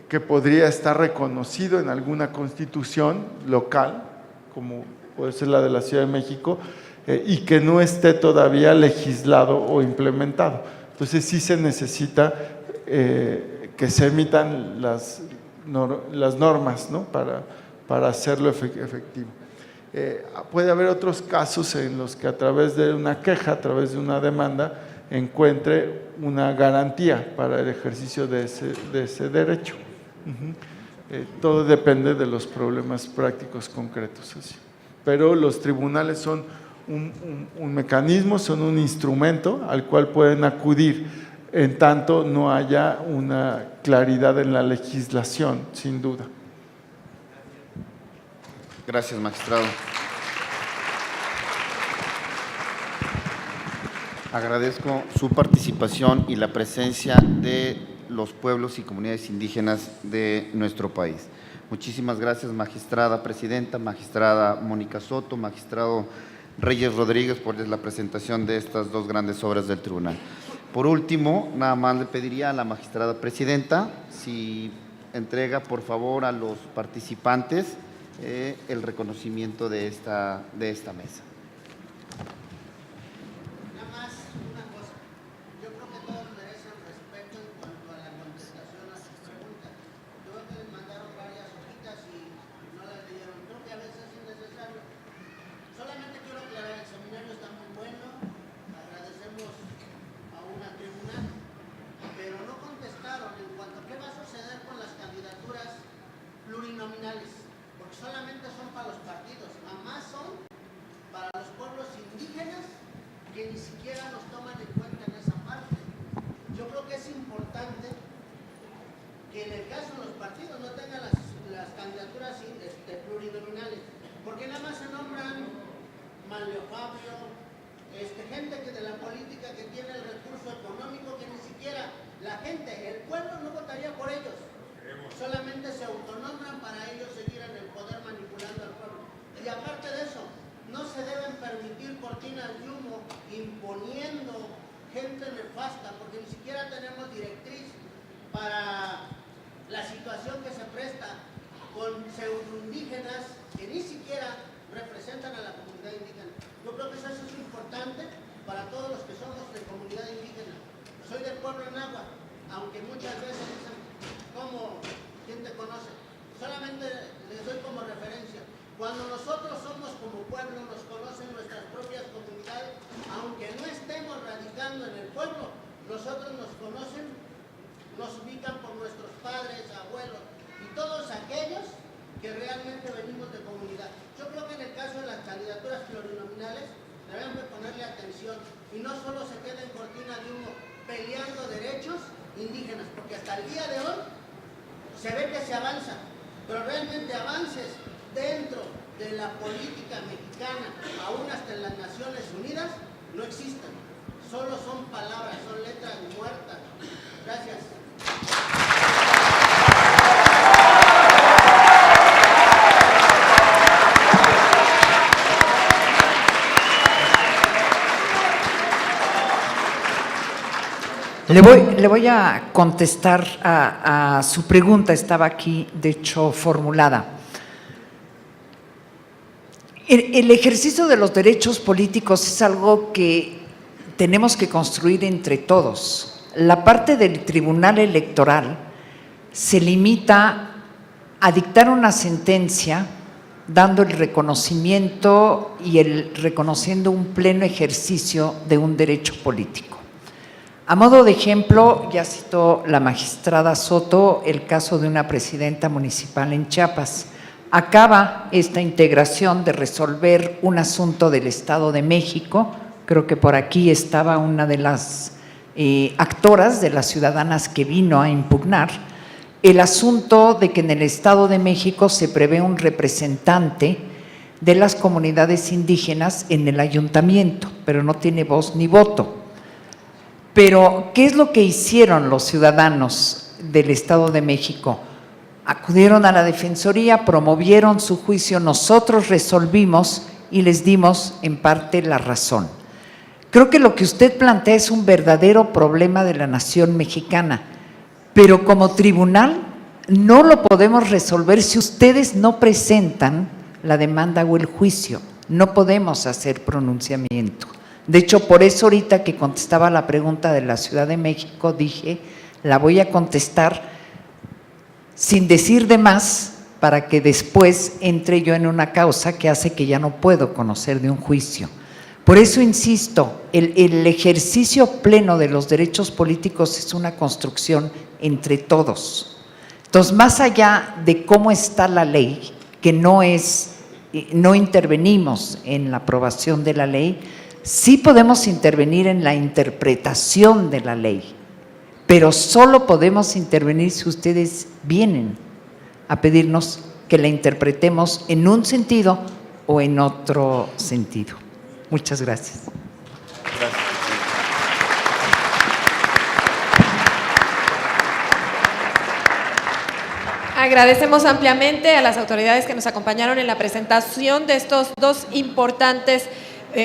Speaker 3: que podría estar reconocido en alguna constitución local, como puede ser la de la Ciudad de México, y que no esté todavía legislado o implementado. Entonces sí se necesita que se emitan las normas, ¿no?, para hacerlo efectivo. Puede haber otros casos en los que a través de una queja, a través de una demanda, encuentre una garantía para el ejercicio de ese derecho. Todo depende de los problemas prácticos concretos. Así. Pero los tribunales son un mecanismo, son un instrumento al cual pueden acudir en tanto no haya una claridad en la legislación, sin duda.
Speaker 2: Gracias, magistrado. Agradezco su participación y la presencia de los pueblos y comunidades indígenas de nuestro país. Muchísimas gracias, magistrada presidenta, magistrada Mónica Soto, magistrado Reyes Rodríguez, por la presentación de estas dos grandes obras del tribunal. Por último, nada más le pediría a la magistrada presidenta si entrega, por favor, a los participantes el reconocimiento de esta mesa.
Speaker 7: Nada más una cosa, yo creo que todos merecen respeto en cuanto a la contestación a sus preguntas. Yo creo que les mandaron varias hojitas y no las leyeron. Creo que a veces es innecesario. Solamente quiero aclarar, el seminario está muy bueno, agradecemos a una tribunal, pero no contestaron en cuanto a qué va a suceder con las candidaturas plurinominales. Porque solamente son para los partidos, jamás son para los pueblos indígenas, que ni siquiera nos toman en cuenta en esa parte. Yo creo que es importante que en el caso de los partidos no tengan las candidaturas plurinominales, porque nada más se nombran Manlio Fabio, gente que de la política que tiene el recurso económico, que ni siquiera la gente, el pueblo no votaría por ellos. Solamente se autonombran para ellos seguir en el poder manipulando al pueblo. Y aparte de eso, no se deben permitir cortinas de humo imponiendo gente nefasta, porque ni siquiera tenemos directriz para la situación que se presenta pseudoindígenas que ni siquiera representan a la comunidad indígena. Yo creo que eso es importante para todos los que somos de comunidad indígena. Soy del pueblo náhuatl, aunque muchas veces dicen, ¿cómo? ¿Quién te conoce? Solamente les doy como referencia. Cuando nosotros somos como pueblo, nos conocen nuestras propias comunidades, aunque no estemos radicando en el pueblo, nosotros nos conocen, nos ubican por nuestros padres, abuelos y todos aquellos que realmente venimos de comunidad. Yo creo que en el caso de las candidaturas plurinominales debemos de ponerle atención y no solo se quede en cortina de humo peleando derechos indígenas, porque hasta el día de hoy se ve que se avanza, pero realmente avances dentro de la política mexicana, aún hasta en las Naciones Unidas, no existen. Solo son palabras, son letras muertas. Gracias.
Speaker 5: Le voy a contestar a su pregunta, estaba aquí, de hecho, formulada. El ejercicio de los derechos políticos es algo que tenemos que construir entre todos. La parte del Tribunal Electoral se limita a dictar una sentencia dando el reconocimiento y reconociendo un pleno ejercicio de un derecho político. A modo de ejemplo, ya citó la magistrada Soto el caso de una presidenta municipal en Chiapas. Acaba esta integración de resolver un asunto del Estado de México. Creo que por aquí estaba una de las actoras, de las ciudadanas que vino a impugnar, el asunto de que en el Estado de México se prevé un representante de las comunidades indígenas en el ayuntamiento, pero no tiene voz ni voto. Pero, ¿qué es lo que hicieron los ciudadanos del Estado de México? Acudieron a la Defensoría, promovieron su juicio, nosotros resolvimos y les dimos en parte la razón. Creo que lo que usted plantea es un verdadero problema de la nación mexicana, pero como tribunal no lo podemos resolver si ustedes no presentan la demanda o el juicio. No podemos hacer pronunciamiento. De hecho, por eso ahorita que contestaba la pregunta de la Ciudad de México, dije, la voy a contestar sin decir de más para que después entre yo en una causa que hace que ya no puedo conocer de un juicio. Por eso insisto, el ejercicio pleno de los derechos políticos es una construcción entre todos. Entonces, más allá de cómo está la ley, que no intervenimos en la aprobación de la ley, sí podemos intervenir en la interpretación de la ley, pero solo podemos intervenir si ustedes vienen a pedirnos que la interpretemos en un sentido o en otro sentido. Muchas gracias.
Speaker 1: Agradecemos ampliamente a las autoridades que nos acompañaron en la presentación de estos dos importantes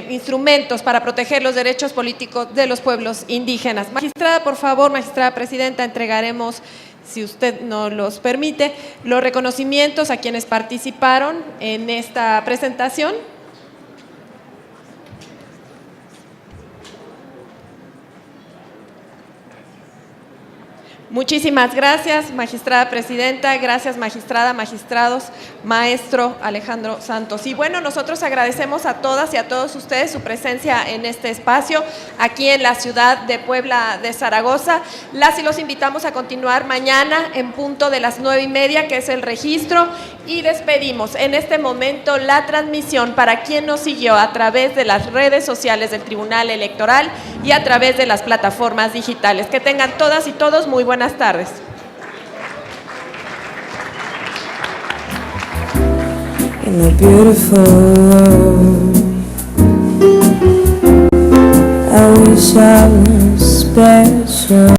Speaker 1: instrumentos para proteger los derechos políticos de los pueblos indígenas. Magistrada, por favor, magistrada presidenta, entregaremos, si usted nos los permite, los reconocimientos a quienes participaron en esta presentación. Muchísimas gracias, magistrada presidenta, gracias magistrada, magistrados, maestro Alejandro Santos. Y bueno, nosotros agradecemos a todas y a todos ustedes su presencia en este espacio, aquí en la ciudad de Puebla de Zaragoza. Las y los invitamos a continuar mañana en punto de las 9:30, que es el registro, y despedimos en este momento la transmisión para quien nos siguió a través de las redes sociales del Tribunal Electoral y a través de las plataformas digitales. Que tengan todas y todos muy buenas tardes.
Speaker 8: In the beautiful world, I wish I was special.